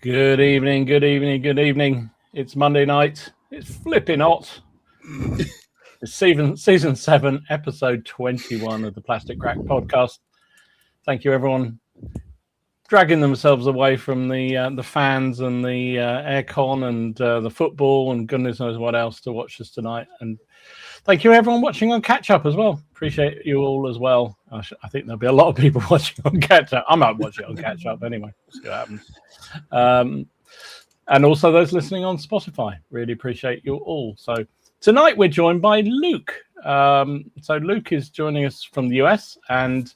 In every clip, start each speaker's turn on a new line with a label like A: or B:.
A: Good evening, good evening, good evening. It's Monday night. It's flipping hot. It's season 7, episode 21 of the Plastic Crack podcast. Thank you, everyone, dragging themselves away from the fans and the aircon and the football and goodness knows what else to watch us tonight. And thank you, everyone, watching on Catch Up as well. Appreciate you all as well. I think there'll be a lot of people watching on Catch Up. I might watch it on Catch Up anyway. We'll see what happens. And also those listening on Spotify. Really appreciate you all. So tonight we're joined by Luke. So Luke is joining us from the US, and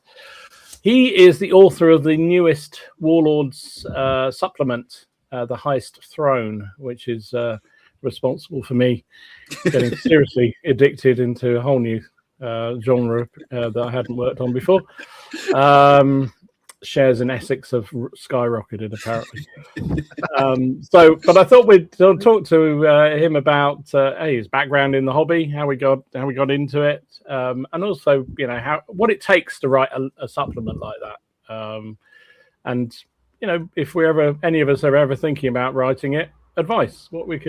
A: he is the author of the newest Warlords supplement, The Heist Throne, which is responsible for me getting seriously addicted into a whole new genre that I hadn't worked on before. Shares in Essex have skyrocketed, apparently. But I thought we'd talk to him about his background in the hobby, how we got into it, and also what it takes to write a supplement like that. And if any of us are ever thinking about writing it, advice what we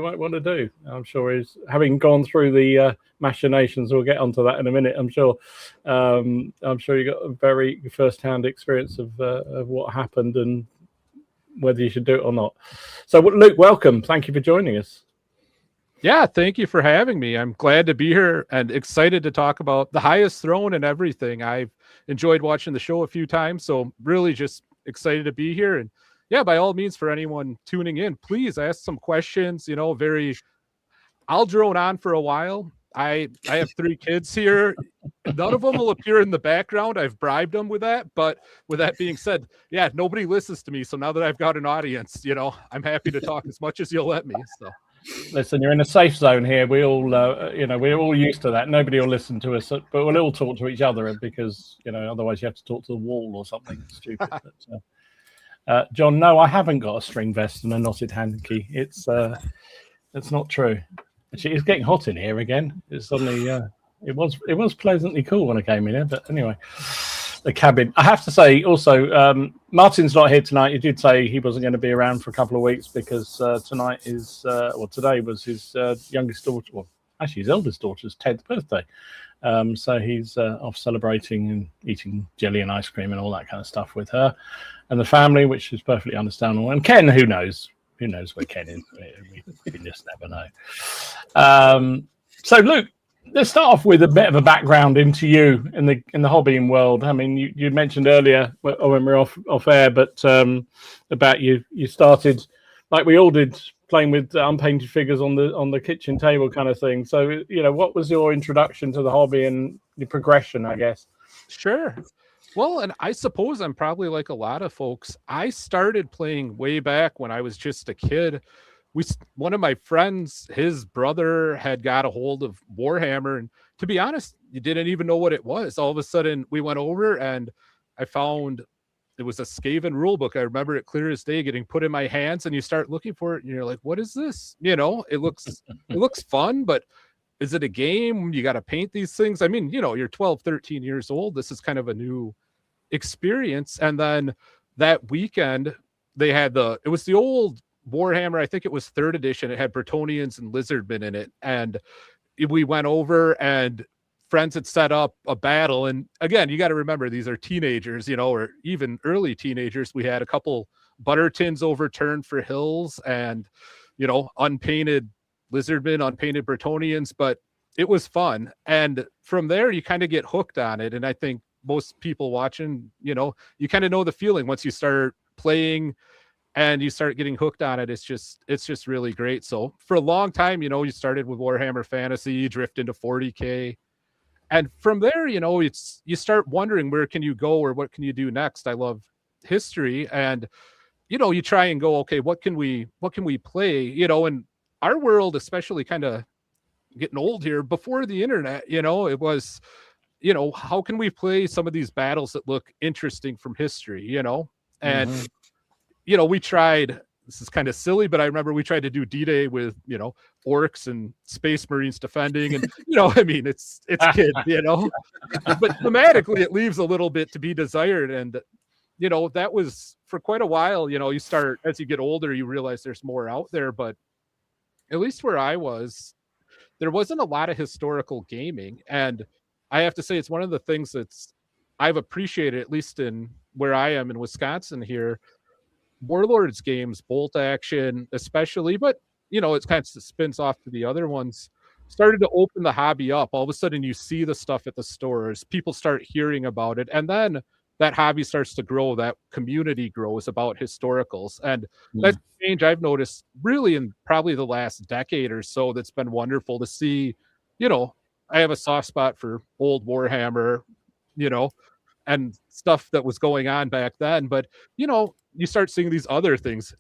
A: might want to do. I'm sure he's having gone through the machinations. We'll get onto that in a minute. I'm sure you got a very first-hand experience of what happened and whether you should do it or not. So Luke, welcome. Thank you for joining us.
B: Yeah, thank you for having me. I'm glad to be here and excited to talk about The Highest Throne and everything. I've enjoyed watching the show a few times, so really just excited to be here. And yeah, by all means, for anyone tuning in, please ask some questions. I'll drone on for a while. I have 3 kids here. None of them will appear in the background. I've bribed them with that. But with that being said, yeah, nobody listens to me. So now that I've got an audience, I'm happy to talk as much as you'll let me. So
A: listen, you're in a safe zone here. We all, we're all used to that. Nobody will listen to us, but we'll all talk to each other because, otherwise you have to talk to the wall or something stupid. But, John, no, I haven't got a string vest and a knotted hanky. It's not true. Actually, it's getting hot in here again. It's suddenly it was pleasantly cool when I came in here, but anyway, the cabin. I have to say also, Martin's not here tonight. He did say he wasn't going to be around for a couple of weeks because today was his youngest daughter. Well, actually, his eldest daughter's 10th birthday. So he's off celebrating and eating jelly and ice cream and all that kind of stuff with her and the family, which is perfectly understandable. And Ken, who knows? Who knows where Ken is? We just never know. So, Luke, let's start off with a bit of a background into you in the hobbying world. I mean, you mentioned earlier when we were off air, but about you started like we all did, playing with unpainted figures on the kitchen table kind of thing. So, what was your introduction to the hobby and the progression, I guess?
B: Sure. Well, and I suppose I'm probably like a lot of folks. I started playing way back when I was just a kid. One of my friends, his brother had got a hold of Warhammer, and to be honest, you didn't even know what it was. All of a sudden, we went over and I found it was a Skaven rule book. I remember it clear as day getting put in my hands, and you start looking for it and you're like, what is this? It looks fun, but is it a game? You got to paint these things. I mean, you're 12, 13 years old. This is kind of a new experience. And then that weekend they had it was the old Warhammer. I think it was 3rd edition. It had Bretonnians and Lizardmen in it. And we went over and friends had set up a battle. And again, you got to remember, these are teenagers, or even early teenagers. We had a couple butter tins overturned for hills and, unpainted Lizardmen, unpainted Bretonnians, but it was fun. And from there, you kind of get hooked on it. And I think most people watching, you kind of know the feeling once you start playing and you start getting hooked on it. It's just really great. So for a long time, you started with Warhammer Fantasy, drift into 40K. And from there, you start wondering where can you go or what can you do next? I love history, and you try and go, okay, what can we play? And our world, especially kind of getting old here, before the internet, it was, how can we play some of these battles that look interesting from history, and we tried, this is kind of silly, but I remember we tried to do D-Day with, orcs and space marines defending, and, I mean, it's kids, but thematically it leaves a little bit to be desired. And, that was for quite a while. You start, as you get older, you realize there's more out there, but at least where I was, there wasn't a lot of historical gaming. And I have to say, it's one of the things I've appreciated, at least in where I am in Wisconsin here. Warlords games, bolt action, especially, but it kind of spins off to the other ones. Started to open the hobby up. All of a sudden, you see the stuff at the stores. People start hearing about it, and then that hobby starts to grow. That community grows about historicals, and that's a change I've noticed really in probably the last decade or so. That's been wonderful to see. I have a soft spot for old Warhammer, and stuff that was going on back then. But you start seeing these other things.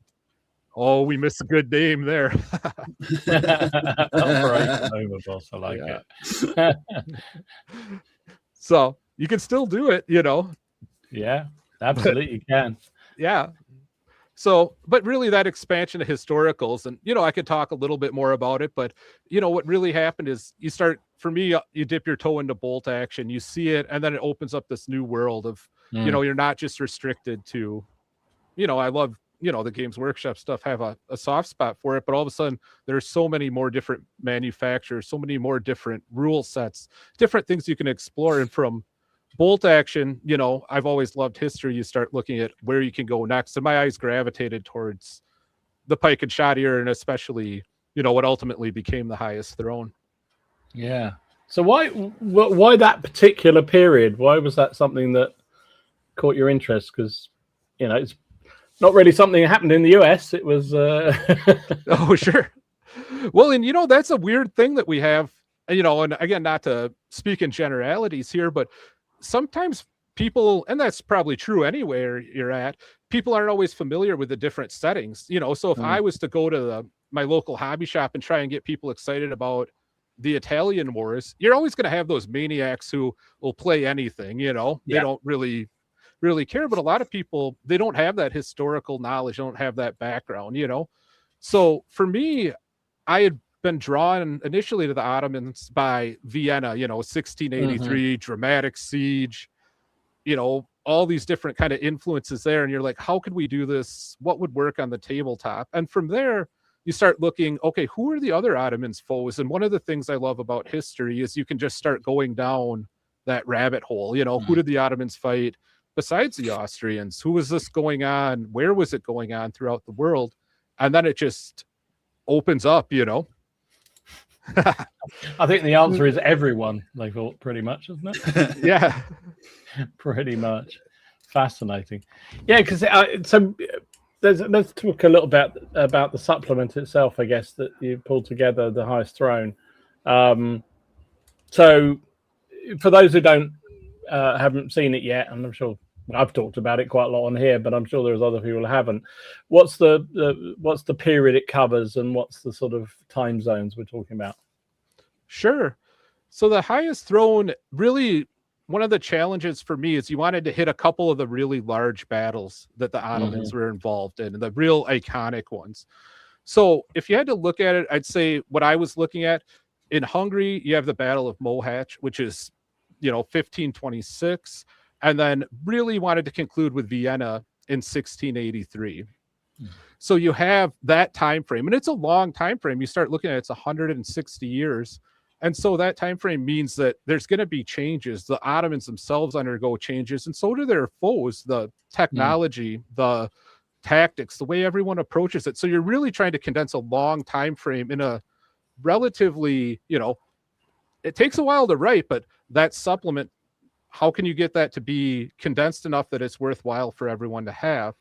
B: Oh, we missed a good name there.
A: Boss, I like it.
B: So you can still do it,
A: Yeah, absolutely you can.
B: Yeah. So, but really that expansion of historicals, and I could talk a little bit more about it, but what really happened is for me, you dip your toe into bolt action, you see it, and then it opens up this new world of, you're not just restricted to, I love, the Games Workshop stuff, have a soft spot for it, but all of a sudden there's so many more different manufacturers, so many more different rule sets, different things you can explore. And from bolt action, I've always loved history. You start looking at where you can go next, and my eyes gravitated towards the pike and shot era, and especially, what ultimately became the highest throne.
A: Yeah. So why that particular period? Why was that something that caught your interest? Because it's not really something that happened in the US. It was
B: Oh, sure. Well, and that's a weird thing that we have, and again, not to speak in generalities here, but sometimes people, and that's probably true anywhere you're at, people aren't always familiar with the different settings. So if I was to go to my local hobby shop and try and get people excited about the Italian wars, you're always going to have those maniacs who will play anything. They don't really care, but a lot of people, they don't have that historical knowledge, don't have that background. So for me, I had been drawn initially to the Ottomans by Vienna, 1683, dramatic siege, all these different kind of influences there. And you're like, how could we do this? What would work on the tabletop? And from there, you start looking, okay, who are the other Ottomans foes? And one of the things I love about history is you can just start going down that rabbit hole. Who did the Ottomans fight besides the Austrians? Who was this going on? Where was it going on throughout the world? And then it just opens up,
A: I think the answer is everyone, they thought, pretty much, isn't it?
B: Yeah.
A: Pretty much. Fascinating. Yeah, because so let's talk a little bit about the supplement itself, I guess, that you pulled together, the Highest Throne. So for those who haven't seen it yet, and I'm sure I've talked about it quite a lot on here, but I'm sure there's other people who haven't. What's the period it covers, and what's the sort of time zones we're talking about?
B: Sure. So the Highest Throne, really, one of the challenges for me is you wanted to hit a couple of the really large battles that the Ottomans were involved in, and the real iconic ones. So if you had to look at it, I'd say what I was looking at, in Hungary, you have the Battle of Mohács, which is 1526, and then really wanted to conclude with Vienna in 1683. So you have that time frame, and it's a long time frame. You start looking at it's 160 years, and so that time frame means that there's going to be changes. The Ottomans themselves undergo changes, and so do their foes. The technology, the tactics, the way everyone approaches it. So you're really trying to condense a long time frame in a relatively, it takes a while to write, but that supplement, how can you get that to be condensed enough that it's worthwhile for everyone to have?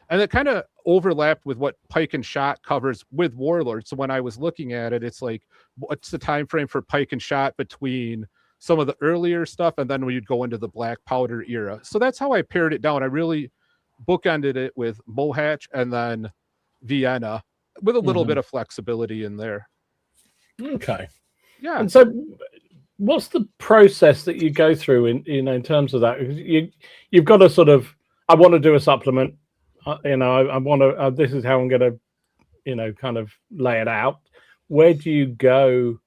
B: And it kind of overlapped with what Pike and Shot covers with Warlord. So when I was looking at it, it's like, what's the time frame for Pike and Shot between some of the earlier stuff and then we'd go into the Black Powder era? So that's how I pared it down. I really bookended it with Mohács and then Vienna with a little bit of flexibility in there.
A: Okay.
B: Yeah.
A: And so what's the process that you go through in terms of that? You've got to sort of, I want to do a supplement. I want to, this is how I'm going to, kind of lay it out. Where do you go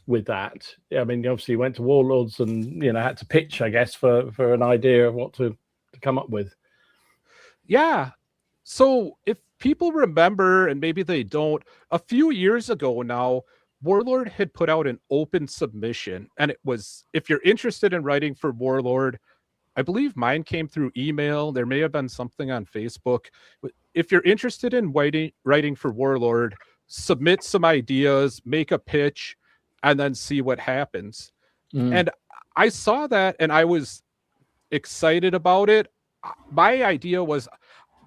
A: with that? I mean, obviously you went to Warlords and, had to pitch, I guess, for an idea of what to come up with.
B: Yeah. So if people remember, and maybe they don't, a few years ago now, Warlord had put out an open submission, and it was, if you're interested in writing for Warlord, I believe mine came through email. There may have been something on Facebook. But if you're interested in writing for Warlord, submit some ideas, make a pitch, and then see what happens. And I saw that and I was excited about it. My idea was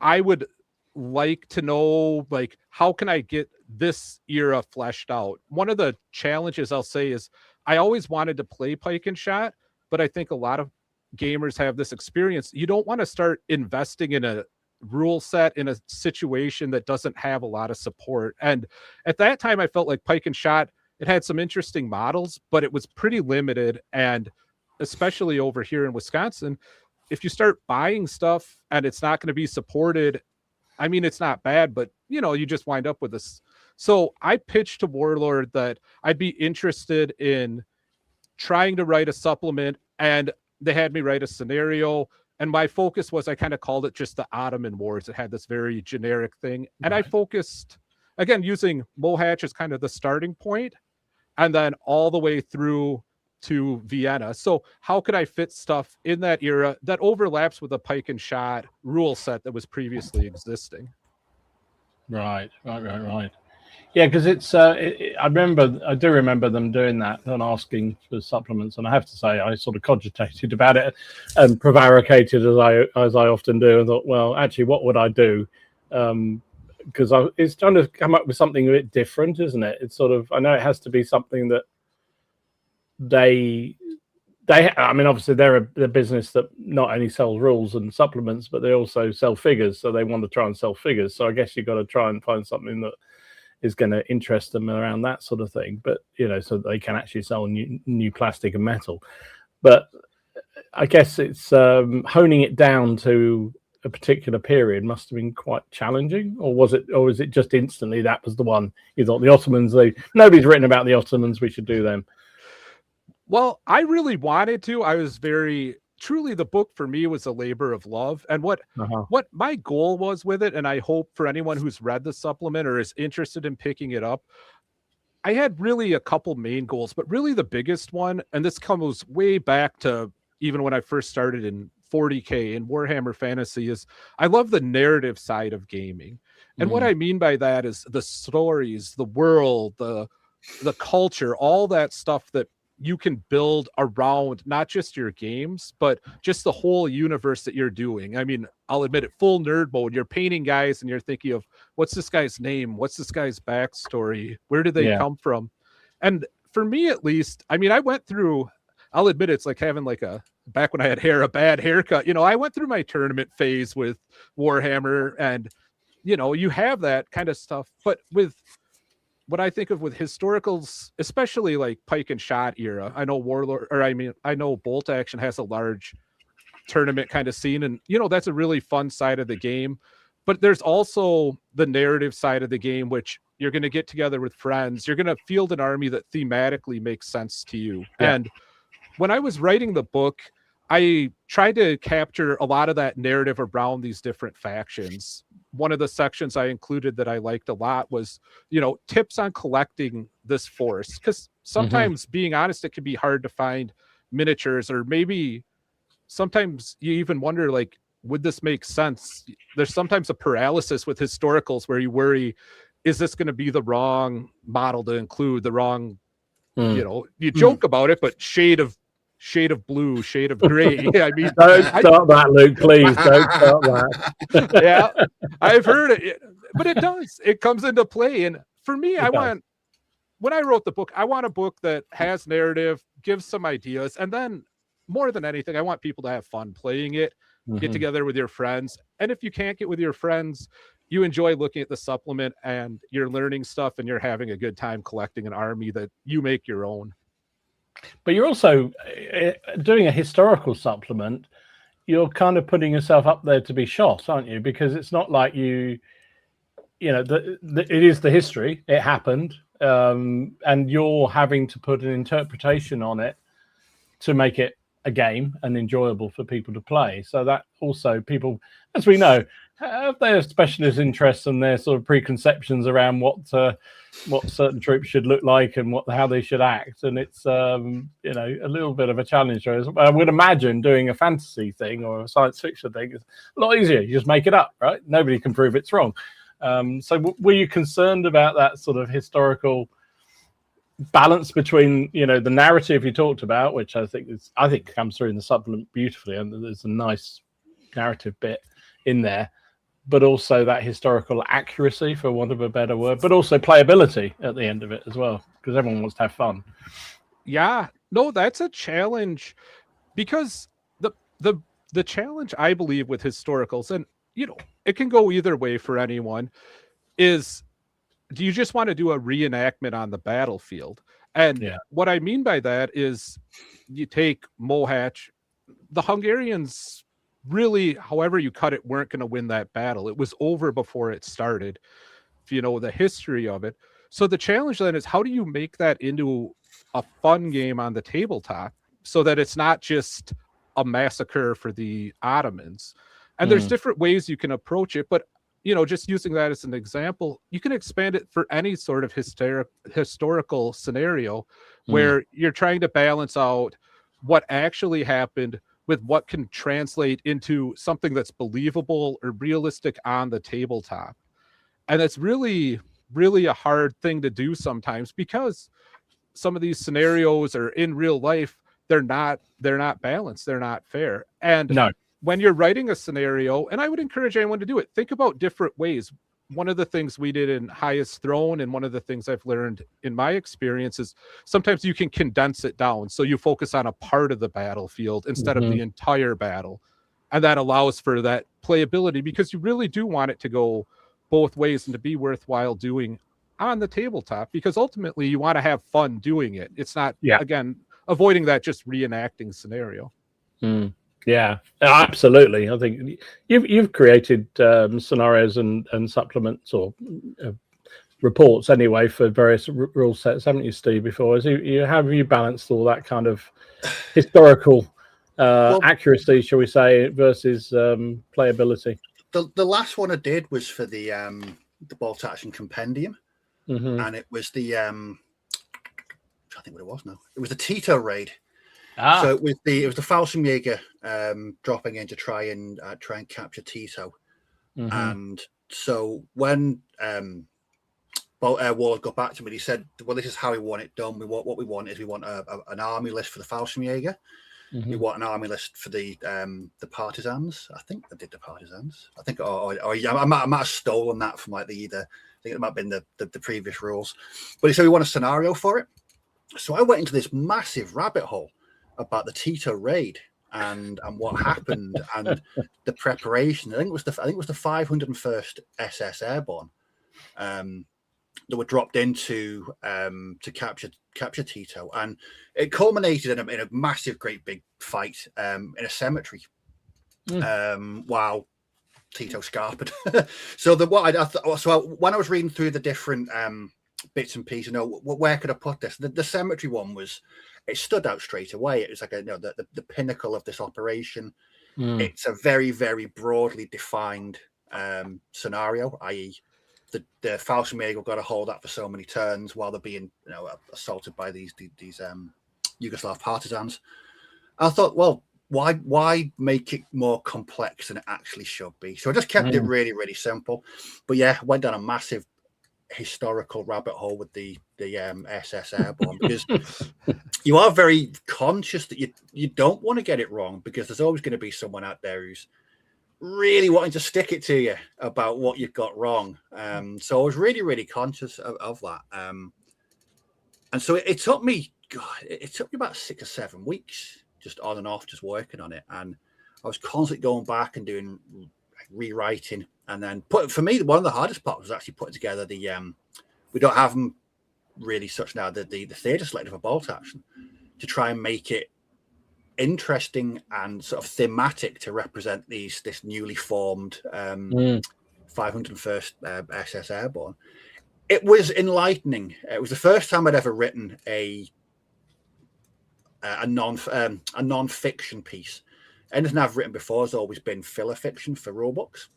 B: I would like to know, like, how can I get this era fleshed out? One of the challenges I'll say is I always wanted to play Pike and Shot, but I think a lot of gamers have this experience. You don't want to start investing in a rule set in a situation that doesn't have a lot of support. And at that time, I felt like Pike and Shot, it had some interesting models, but it was pretty limited. And especially over here in Wisconsin, if you start buying stuff and it's not going to be supported, I mean, it's not bad, but you just wind up with this. So I pitched to Warlord that I'd be interested in trying to write a supplement, and they had me write a scenario. And my focus was, I kind of called it just the Ottoman Wars. It had this very generic thing. And I focused, again, using Mohatch as kind of the starting point, and then all the way through to Vienna. So how could I fit stuff in that era that overlaps with a Pike and Shot rule set that was previously existing?
A: Right. Yeah, because it's. I do remember them doing that and asking for supplements, and I have to say, I sort of cogitated about it and prevaricated as I often do, and thought, well, actually, what would I do? Because it's trying to come up with something a bit different, isn't it? It's sort of, I know it has to be something that they. I mean, obviously, they're a business that not only sells rules and supplements, but they also sell figures. So they want to try and sell figures. So I guess you've got to try and find something that is going to interest them around that sort of thing. But so they can actually sell new plastic and metal. But I guess it's honing it down to a particular period must have been quite challenging, or was it just instantly that was the one you thought? The Ottomans, nobody's written about the Ottomans, we should do them.
B: Well, I really wanted to. I was truly, the book for me was a labor of love. And what my goal was with it, and I hope for anyone who's read the supplement or is interested in picking it up, I had really a couple main goals, but really the biggest one, and this comes way back to even when I first started in 40K in Warhammer Fantasy, is I love the narrative side of gaming. And what I mean by that is the stories, the world, the culture, all that stuff that you can build around not just your games, but just the whole universe that you're doing. I mean, I'll admit it, full nerd mode. You're painting guys and you're thinking of, what's this guy's name? What's this guy's backstory? Where did they come from? And for me, at least, I mean, I went through, I'll admit it's like having back when I had hair, a bad haircut. I went through my tournament phase with Warhammer, and, you have that kind of stuff. But with what I think of with historicals, especially like Pike and Shot era, I know I know Bolt Action has a large tournament kind of scene, and that's a really fun side of the game. But there's also the narrative side of the game, which you're going to get together with friends. You're going to field an army that thematically makes sense to you. Yeah. And when I was writing the book, I tried to capture a lot of that narrative around these different factions. One of the sections I included that I liked a lot was, tips on collecting this force. Because sometimes, being honest, it can be hard to find miniatures, or maybe sometimes you even wonder, like, would this make sense? There's sometimes a paralysis with historicals where you worry, is this going to be the wrong model to include, the wrong, you joke about it, but shade of blue, shade of gray. I mean,
A: don't start that, Luke, please. Don't start that.
B: Yeah, I've heard it, but it does. It comes into play. And for me, when I wrote the book, I want a book that has narrative, gives some ideas, and then more than anything, I want people to have fun playing it, get together with your friends. And if you can't get with your friends, you enjoy looking at the supplement and you're learning stuff and you're having a good time collecting an army that you make your own.
A: But you're also doing a historical supplement. You're kind of putting yourself up there to be shot, aren't you? Because it's not like it is the history. It happened, and you're having to put an interpretation on it to make it a game and enjoyable for people to play. So that also, people, as we know, have their specialist interests and their sort of preconceptions around what certain troops should look like and how they should act, and it's you know, a little bit of a challenge. I would imagine doing a fantasy thing or a science fiction thing is a lot easier. You just make it up, right? Nobody can prove it's wrong. So were you concerned about that sort of historical balance between, you know, the narrative you talked about, which I think comes through in the supplement beautifully, and there's a nice narrative bit in there, but also that historical accuracy, for want of a better word, but also playability at the end of it as well, because everyone wants to have fun.
B: Yeah, no, that's a challenge, because the challenge, I believe, with historicals, and you know, it can go either way for anyone, is, do you just want to do a reenactment on the battlefield? And what I mean by that is, you take Mohatch, the Hungarians really, however you cut it, weren't going to win that battle. It was over before it started, if you know the history of it. So the challenge then is, how do you make that into a fun game on the tabletop so that it's not just a massacre for the Ottomans? And there's different ways you can approach it, but you know, just using that as an example, you can expand it for any sort of historical scenario where you're trying to balance out what actually happened with what can translate into something that's believable or realistic on the tabletop. And it's really, really a hard thing to do sometimes, because some of these scenarios are in real life, they're not balanced, they're not fair. And when you're writing a scenario, and I would encourage anyone to do it, think about different ways. One of the things we did in Highest Throne, and one of the things I've learned in my experience, is sometimes you can condense it down. So you focus on a part of the battlefield instead of the entire battle. And that allows for that playability, because you really do want it to go both ways and to be worthwhile doing on the tabletop, because ultimately you want to have fun doing it. It's not, again, avoiding that just reenacting scenario.
A: Yeah, absolutely. I think you've created scenarios and supplements, or reports anyway, for various rule sets, haven't you, Steve? Before, have you balanced all that kind of historical accuracy, shall we say, versus playability?
C: The last one I did was for the Bolt Action Compendium, and it was the I think what it was now. It was the Tito raid. So it was the Fallschirmjäger dropping in to try and capture Tito, and so when Warlord got back to me, he said, "Well, this is how we want it done. What we want is we want an army list for the Fallschirmjäger. We want an army list for the partisans. I think I did the partisans. I think, I might have stolen that from like I think it might have been the previous rules. But he said we want a scenario for it. So I went into this massive rabbit hole about the Tito raid and what happened and the preparation. I think it was the 501st SS Airborne that were dropped into to capture Tito, and it culminated in a massive, great big fight in a cemetery while Tito scarpered. So when I was reading through the different bits and pieces, where could I put this? The cemetery one it stood out straight away. It was like the pinnacle of this operation. It's a very, very broadly defined scenario, i.e. the Fallschirmjäger got to hold that for so many turns while they're being assaulted by these Yugoslav partisans. I thought, well, why make it more complex than it actually should be? So I just kept it really, really simple. But yeah, went down a massive historical rabbit hole with the SS Airborne, because you are very conscious that you don't want to get it wrong, because there's always going to be someone out there who's really wanting to stick it to you about what you've got wrong. So I was really, really conscious of that. And so it took me about 6 or 7 weeks, just on and off, just working on it. And I was constantly going back and doing rewriting. And then for me, one of the hardest parts was actually putting together we don't have them really such now, the theatre selective for Bolt Action, to try and make it interesting and sort of thematic to represent this newly formed 501st SS Airborne. It was enlightening. It was the first time I'd ever written a non-fiction piece. Anything I've written before has always been filler fiction for rulebooks.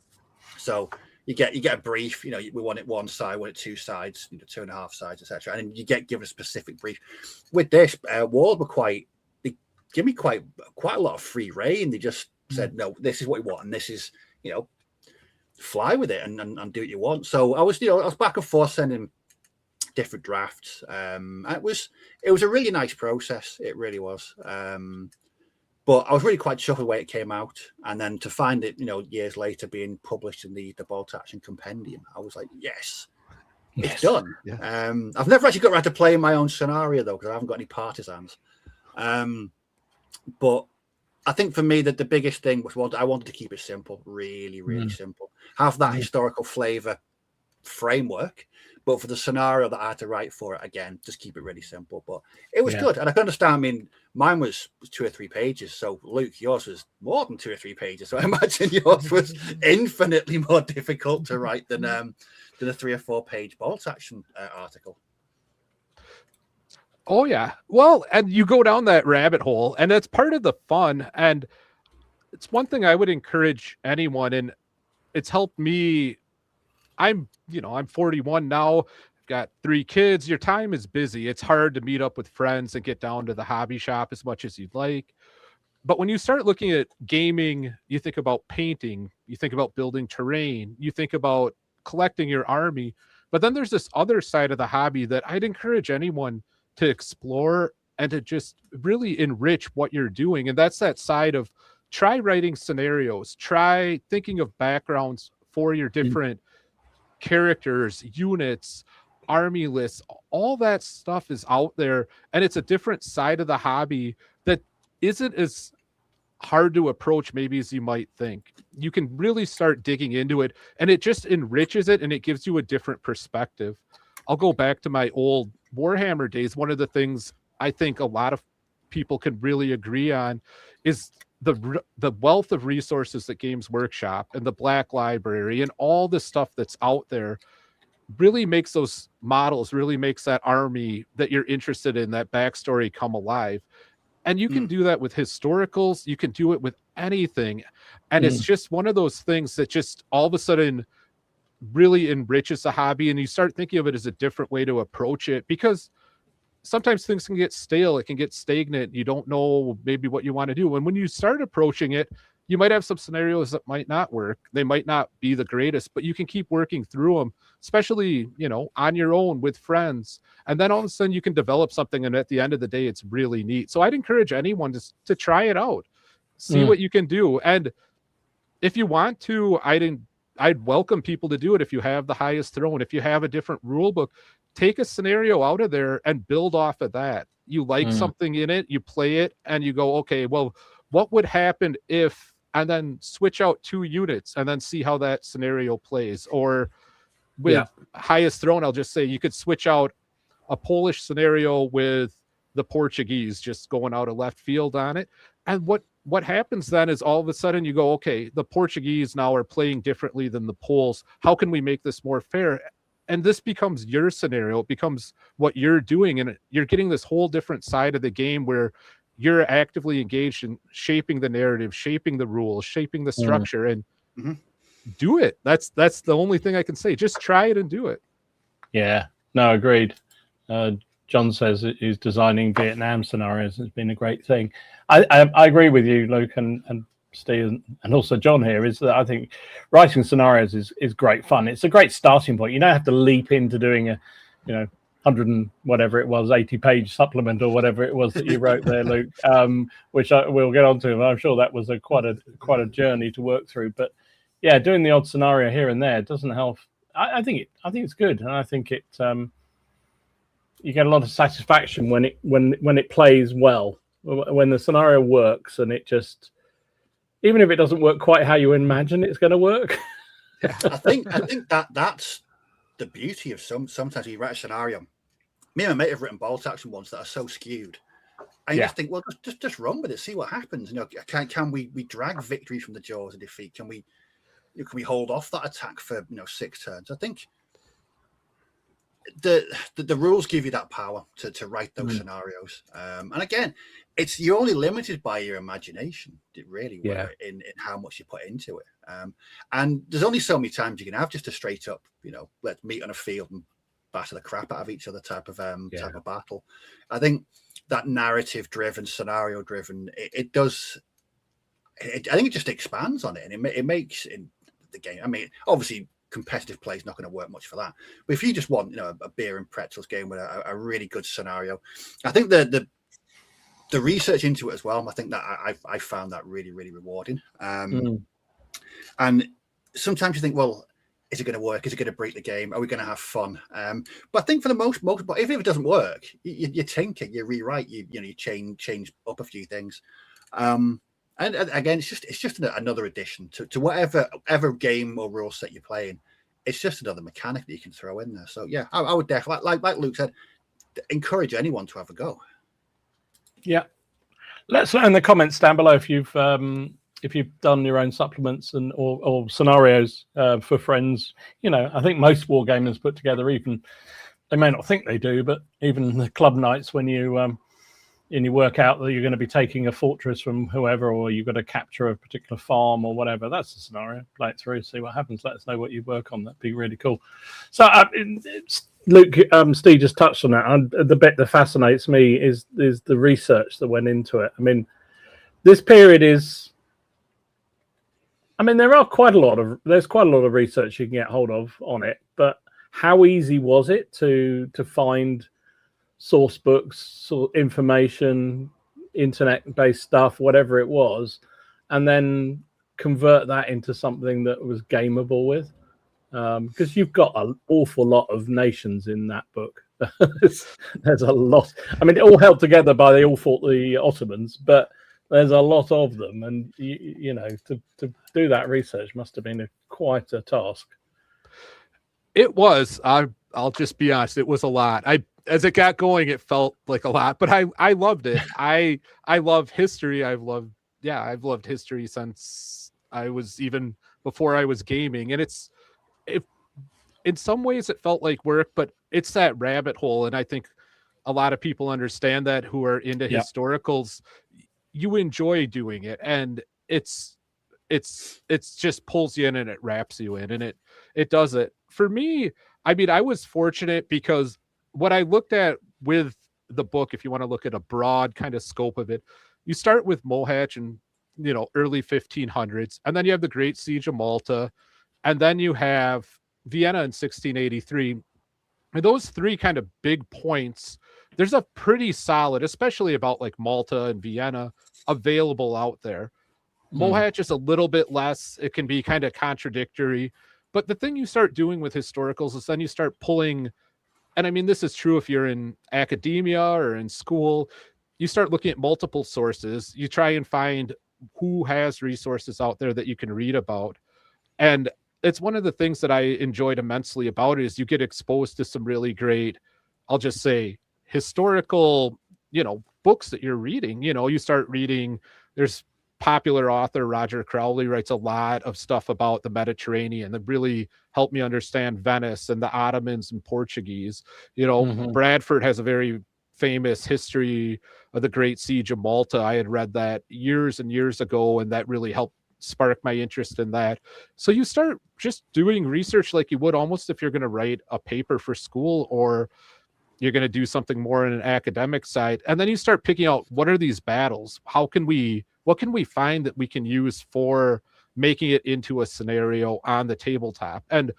C: So you get a brief. We want it one side, we want it two sides, 2.5 sides, etc. And you get given a specific brief. With this, Warlord were they give me quite a lot of free reign. They just said, no, this is what we want, and this is, fly with it and do what you want. So I was back and forth sending different drafts. It was a really nice process. It really was. But I was really quite chuffed with the way it came out, and then to find it, years later being published in the Bolt Action Compendium, I was like, yes, it's done. Yeah. I've never actually got around to playing my own scenario though, because I haven't got any partisans. But I think for me that the biggest thing was I wanted to keep it simple, really, really simple. Have that historical flavor framework, but for the scenario that I had to write for it, again, just keep it really simple. But it was good, and I can understand. I mean, mine was 2 or 3 pages. So Luke, yours was more than 2 or 3 pages. So I imagine yours was infinitely more difficult to write than a 3 or 4 page Bolt Action article.
B: Oh yeah. Well, and you go down that rabbit hole, and that's part of the fun. And it's one thing I would encourage anyone, and it's helped me. I'm 41 now. I've got 3 kids. Your time is busy. It's hard to meet up with friends and get down to the hobby shop as much as you'd like. But when you start looking at gaming, you think about painting, you think about building terrain, you think about collecting your army. But then there's this other side of the hobby that I'd encourage anyone to explore and to just really enrich what you're doing. And that's that side of try writing scenarios, try thinking of backgrounds for your different characters, units, army lists. All that stuff is out there, and it's a different side of the hobby that isn't as hard to approach maybe as you might think. You can really start digging into it, and it just enriches it, and it gives you a different perspective. I'll go back to my old Warhammer days. One of the things I think a lot of people can really agree on is the wealth of resources that Games Workshop and the Black Library and all the stuff that's out there really makes those models, really makes that army that you're interested in, that backstory, come alive. And you can do that with historicals. You can do it with anything. And it's just one of those things that just all of a sudden really enriches the hobby, and you start thinking of it as a different way to approach it, because sometimes things can get stale, it can get stagnant, you don't know maybe what you want to do. And when you start approaching it, you might have some scenarios that might not work, they might not be the greatest, but you can keep working through them, especially on your own with friends, and then all of a sudden you can develop something, and at the end of the day it's really neat. So I'd encourage anyone to try it out, see what you can do. And if you want to, I'd welcome people to do it. If you have the highest throne, if you have a different rule book, take a scenario out of there and build off of that. You like something in it, you play it, and you go, okay, well, what would happen if, and then switch out 2 units and then see how that scenario plays. Or with highest throne, I'll just say you could switch out a Polish scenario with the Portuguese just going out of left field on it. And what happens then is all of a sudden you go, okay, the Portuguese now are playing differently than the Poles. How can we make this more fair? And this becomes your scenario. It becomes what you're doing. And you're getting this whole different side of the game where you're actively engaged in shaping the narrative, shaping the rules, shaping the structure, and do it. That's the only thing I can say. Just try it and do it. Yeah, no, agreed. John says he's designing Vietnam scenarios. It's been a great thing. I agree with you, Luke, and Steve, and also John here, is that I think writing scenarios is great fun. It's a great starting point. You don't have to leap into doing a 100 and whatever it was, 80-page supplement or whatever it was that you wrote there, Luke, which we'll get onto. And I'm sure that was quite a journey to work through. But yeah, doing the odd scenario here and there doesn't help. I think it's good, and I think it you get a lot of satisfaction when it plays well, when the scenario works, and it just, even if it doesn't work quite how you imagine it's going to work.
C: I think that's the beauty of sometimes you write a scenario. Me and my mate have written Bolt Action ones that are so skewed. And you just think, well, just run with it, see what happens. Can we drag victory from the jaws of defeat? Can we hold off that attack for 6 turns? I think the rules give you that power to write those scenarios. And again, you're only limited by your imagination, really,
A: Yeah.
C: in how much you put into it. And there's only so many times you can have just a straight up, let's meet on a field and batter the crap out of each other type of battle. I think that narrative driven, scenario driven, it does. I think it just expands on it, and it makes in the game. I mean, obviously, competitive play is not going to work much for that. But if you just want, a beer and pretzels game with a really good scenario, I think the research into it as well, I think that I found that really, really rewarding. And sometimes you think, well, is it going to work? Is it going to break the game? Are we going to have fun? But I think for the most, but if it doesn't work, you tinker, you rewrite, you change up a few things. And again, it's just another addition to whatever game or rule set you're playing. It's just another mechanic that you can throw in there. So yeah, I would definitely, like Luke said, encourage anyone to have a go. Yeah,
A: let's know in the comments down below if you've done your own supplements and or scenarios for friends. I think most wargamers put together, even they may not think they do, but even the club nights when you work out that you're going to be taking a fortress from whoever, or you've got to capture a particular farm or whatever. That's the scenario. Play it through, see what happens. Let us know what you work on. That'd be really cool. So Luke, Steve just touched on that. The bit that fascinates me is the research that went into it. I mean, this period is. I mean, there's quite a lot of research you can get hold of on it, but how easy was it to find source books, information, internet-based stuff, whatever it was, and then convert that into something that was gameable with? Because you've got an awful lot of nations in that book. There's a lot. I mean, it all held together by they all fought the Ottomans, but there's a lot of them, and to do that research must have been quite a task.
B: It was. I'll just be honest. It was a lot. As it got going, it felt like a lot, but I loved it. I love history. I've loved history since I was, even before I was gaming, and in some ways it felt like work, but it's that rabbit hole, and I think a lot of people understand that who are into historicals. You enjoy doing it, and it's just pulls you in and it wraps you in, and it does it. For me, I mean, I was fortunate because what I looked at with the book, if you want to look at a broad kind of scope of it, you start with Mohatch and early 1500s, and then you have the Great Siege of Malta, and then you have Vienna in 1683. And those three kind of big points, there's a pretty solid, especially about like Malta and Vienna, available out there. Mohatch is a little bit less. It can be kind of contradictory. But the thing you start doing with historicals is then you start pulling, and I mean, this is true if you're in academia or in school, you start looking at multiple sources. You try and find who has resources out there that you can read about. And it's one of the things that I enjoyed immensely about it is you get exposed to some really great, I'll just say, historical, books that you're reading. You start reading, there's popular author Roger Crowley writes a lot of stuff about the Mediterranean that really helped me understand Venice and the Ottomans and Portuguese. Bradford has a very famous history of the Great Siege of Malta. I had read that years and years ago, and that really helped spark my interest in that. So you start just doing research like you would almost if you're going to write a paper for school, or you're going to do something more in an academic side. And then you start picking out, what are these battles? What can we find that we can use for making it into a scenario on the tabletop? And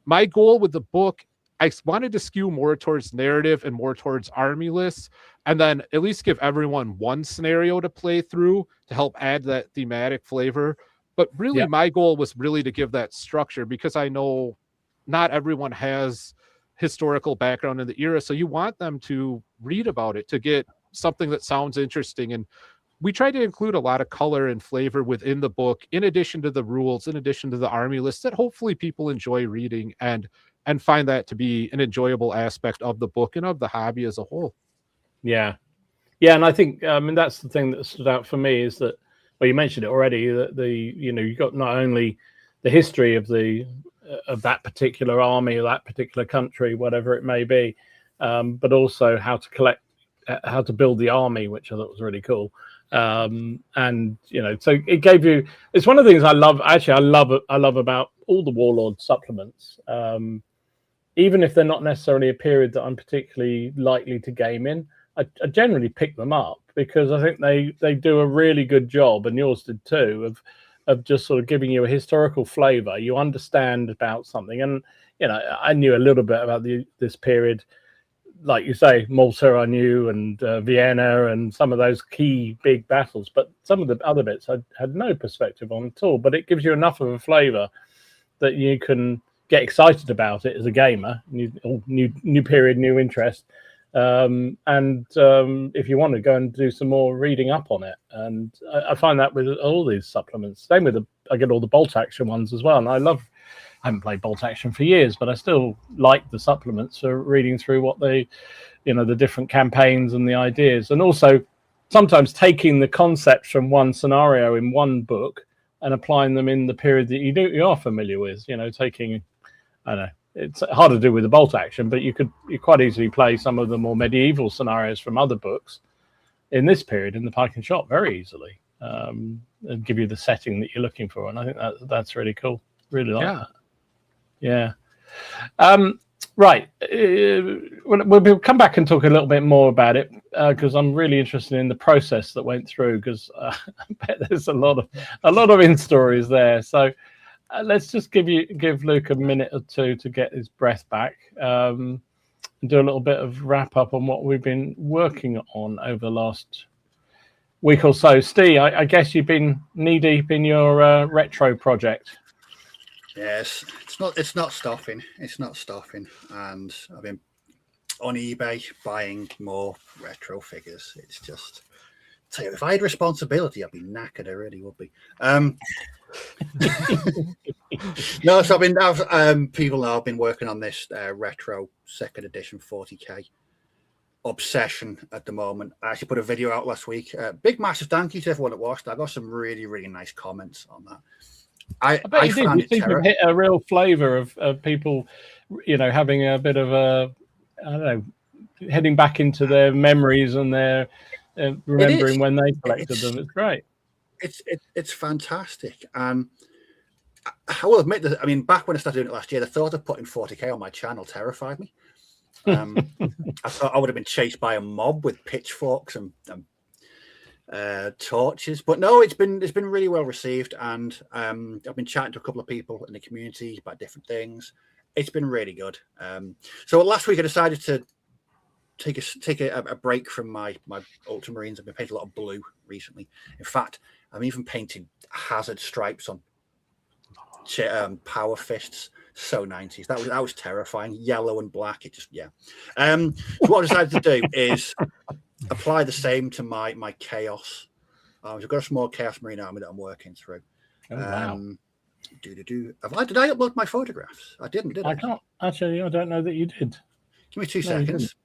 B: my goal with the book, I wanted to skew more towards narrative and more towards army lists, and then at least give everyone one scenario to play through to help add that thematic flavor. But really, my goal was really to give that structure, because I know not everyone has historical background in the era, so you want them to read about it to get something that sounds interesting. And we try to include a lot of color and flavor within the book, in addition to the rules, in addition to the army list, that hopefully people enjoy reading and find that to be an enjoyable aspect of the book and of the hobby as a whole.
A: Yeah, and I think that's the thing that stood out for me is that, well, you mentioned it already, that you got not only the history of that particular army or that particular country, whatever it may be, but also how to collect how to build the army, which I thought was really cool. And so it gave you. It's one of the things I love. Actually, I love about all the Warlord supplements. Even if they're not necessarily a period that I'm particularly likely to game in, I generally pick them up because I think they do a really good job, and yours did too, of just sort of giving you a historical flavour. You understand about something, and I knew a little bit about this period, like you say, Malta I knew, and Vienna, and some of those key big battles, but some of the other bits I had no perspective on at all. But it gives you enough of a flavour that you can get excited about it as a gamer. New period, new interest. If you want to go and do some more reading up on it, and I find that with all these supplements. Same with I get all the bolt action ones as well, and I haven't played bolt action for years, but I still like the supplements for reading through what the different campaigns and the ideas, and also sometimes taking the concepts from one scenario in one book and applying them in the period that you are familiar with. Taking, I don't know, it's hard to do with the bolt action, but you quite easily play some of the more medieval scenarios from other books in this period in the pike and shot very easily, and give you the setting that you're looking for. And I think that's really cool. Really like that. Yeah. Right. We'll come back and talk a little bit more about it because I'm really interested in the process that went through, because I bet there's a lot of in stories there. So let's just give Luke a minute or two to get his breath back, and do a little bit of wrap up on what we've been working on over the last week or so. Steve, I guess you've been knee deep in your retro project.
C: Yes, it's not stopping. It's not stopping, and I've been on eBay buying more retro figures. It's just, tell you, if I had responsibility, I'd be knackered. I really would be. No, so people know I've been working on this retro 2nd edition 40k obsession at the moment. I actually put a video out last week. Big massive thank you to everyone that watched. I got some really, really nice comments on that. I bet you did.
A: You seem to hit a real flavour of people, having a bit of a, I don't know, heading back into their memories and their remembering when they collected them. It's great.
C: It's fantastic. I will admit that. I mean, back when I started doing it last year, the thought of putting 40k on my channel terrified me. I thought I would have been chased by a mob with pitchforks and torches, but no, it's been really well received, and I've been chatting to a couple of people in the community about different things. It's been really good. So last week I decided to take a break from my ultramarines. I've been painting a lot of blue recently. In fact, I'm even painting hazard stripes on power fists. So 90s. That was terrifying. Yellow and black. It just, yeah. So what I decided to do is apply the same to my chaos. I've got a small chaos marine army that I'm working through.
A: Oh, wow.
C: Did I upload my photographs? I didn't, did I?
A: I can't. Actually, I don't know that you did.
C: Give me 2 seconds.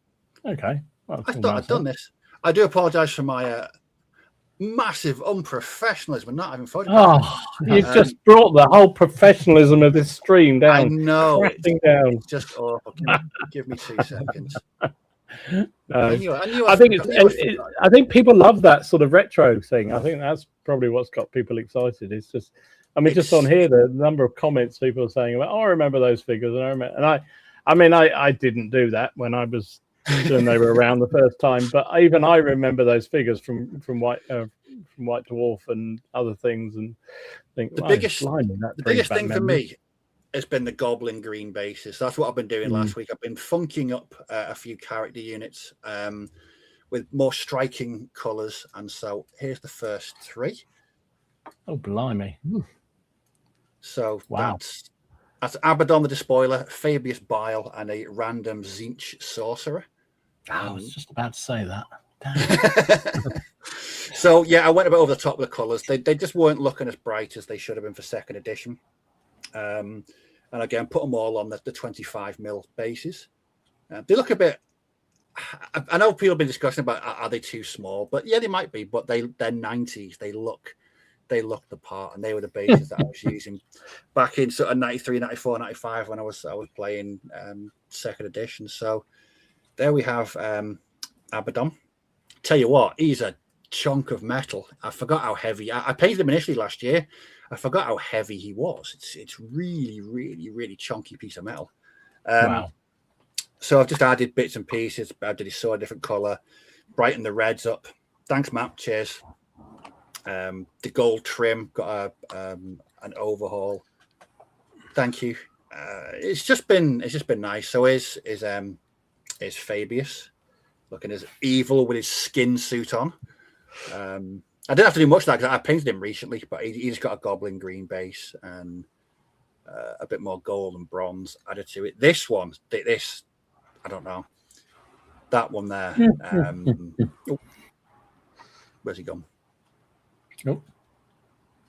A: Okay. Well,
C: I thought I'd done this. I do apologize for my massive unprofessionalism and not having photographs.
A: Oh, you've just brought the whole professionalism of this stream down.
C: I know.
A: Down.
C: It's just awful. Give me 2 seconds.
A: I think people love that sort of retro thing. I think that's probably what's got people excited. It's just, I mean, just on here, the number of comments people are saying about, I remember those figures, and I remember, and I didn't do that when I was when they were around the first time, but even I remember those figures from White Dwarf and other things, and think
C: the biggest thing for me has been the goblin green bases. That's what I've been doing last week. I've been funking up a few character units with more striking colours, and so here's the first 3.
A: Oh, blimey!
C: So
A: wow.
C: That's Abaddon the Despoiler, Fabius Bile, and a random Zinch Sorcerer.
A: I was just about to say that.
C: So yeah, I went a bit over the top with the colours. They just weren't looking as bright as they should have been for 2nd edition. And again, put them all on the 25mm bases. They look a bit. I know people have been discussing about are they too small, but yeah, they might be. But they're 90s. They look the part, and they were the bases that I was using back in sort of 93, 94, 95 when I was playing 2nd edition. So there we have Abaddon tell you what, he's a chunk of metal. I forgot how heavy. I painted him initially last year. I forgot how heavy he was. It's really, really, really chunky piece of metal.
A: Wow.
C: So I've just added bits and pieces. I did his sword a different color, brightened the reds up. Thanks, Matt. Cheers. The gold trim got an overhaul. Thank you. It's just been nice. So is Fabius looking as evil with his skin suit on. I didn't have to do much of that because I painted him recently, but he just got a goblin green base and a bit more gold and bronze added to it. This one, this I don't know. That one there. Where's he gone?
A: Oh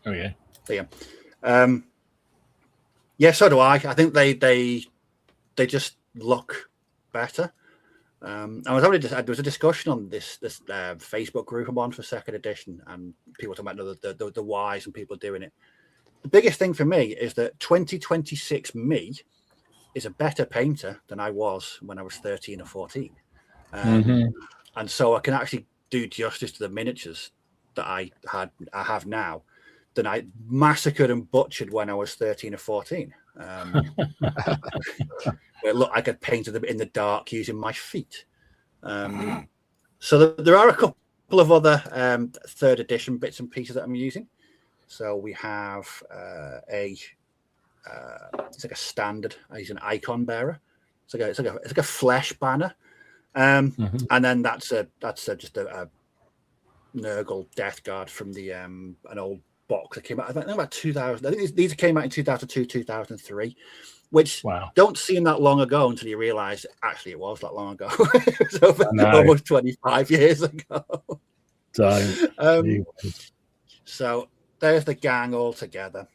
A: yeah.
C: There. Yeah, so do I. I think they just look better. There was a discussion on this Facebook group I'm on for second edition, and people talking about the whys and people doing it. The biggest thing for me is that 2026 me is a better painter than I was when I was 13 or 14, and so I can actually do justice to the miniatures that I have now than I massacred and butchered when I was 13 or 14. Where it looked like I'd painted them in the dark using my feet. So there are a couple of other third edition bits and pieces that I'm using. So we have it's like a standard. I use an icon bearer. It's like a flesh banner, and then that's just a Nurgle Death Guard from the an old box that came out. I think about 2000. I think these came out in 2002, 2003. Which don't seem that long ago until you realise actually it was that long ago. It was almost 25 years ago. So there's the gang all together.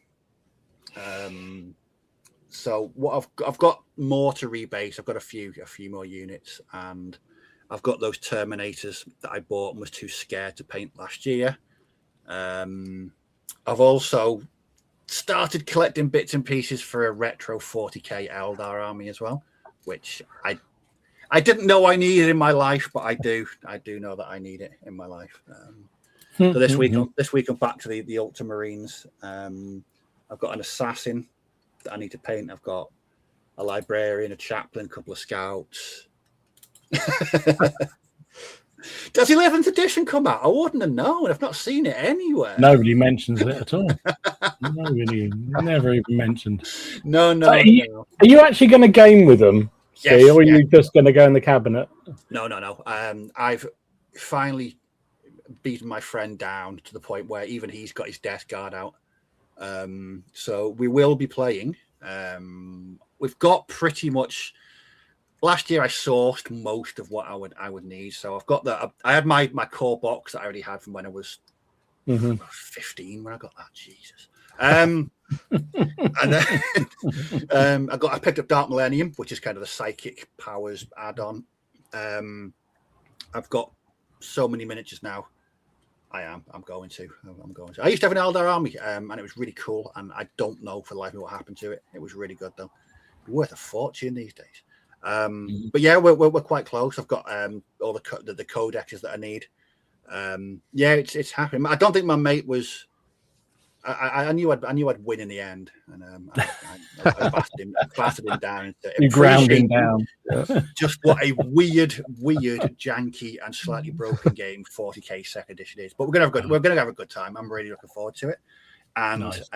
C: So what I've got more to rebase. I've got a few more units, and I've got those Terminators that I bought and was too scared to paint last year. I've also started collecting bits and pieces for a retro 40k Eldar army as well, which I didn't know I needed in my life, but I do know that I need it in my life. So this week I'm back to the Ultramarines. I've got an assassin that I need to paint. I've got a librarian, a chaplain, a couple of scouts. Does 11th edition come out? I wouldn't have known. I've not seen it anywhere.
A: Nobody mentions it at all. Nobody, never even mentioned.
C: No.
A: Are you actually going to game with them?
C: Yes,
A: or are you just going to go in the cabinet?
C: No. I've finally beaten my friend down to the point where even he's got his Death Guard out. So we will be playing. We've got pretty much. Last year I sourced most of what I would need, so I've got that. I had my core box that I already had from when I was 15 when I got that. Jesus. And then I picked up Dark Millennium, which is kind of the psychic powers add-on. I've got so many miniatures now. I'm going to. I used to have an Eldar army, and it was really cool. And I don't know for the life of me what happened to it. It was really good though. Worth a fortune these days. But yeah, we're quite close. I've got all the codexes that I need. Yeah, it's happening. I don't think my mate was. I knew I'd win in the end, and I blasted him down.
A: You ground him down.
C: Just what a weird, janky, and slightly broken game 40k second edition is. But we're gonna have a good time. I'm really looking forward to it. And nice.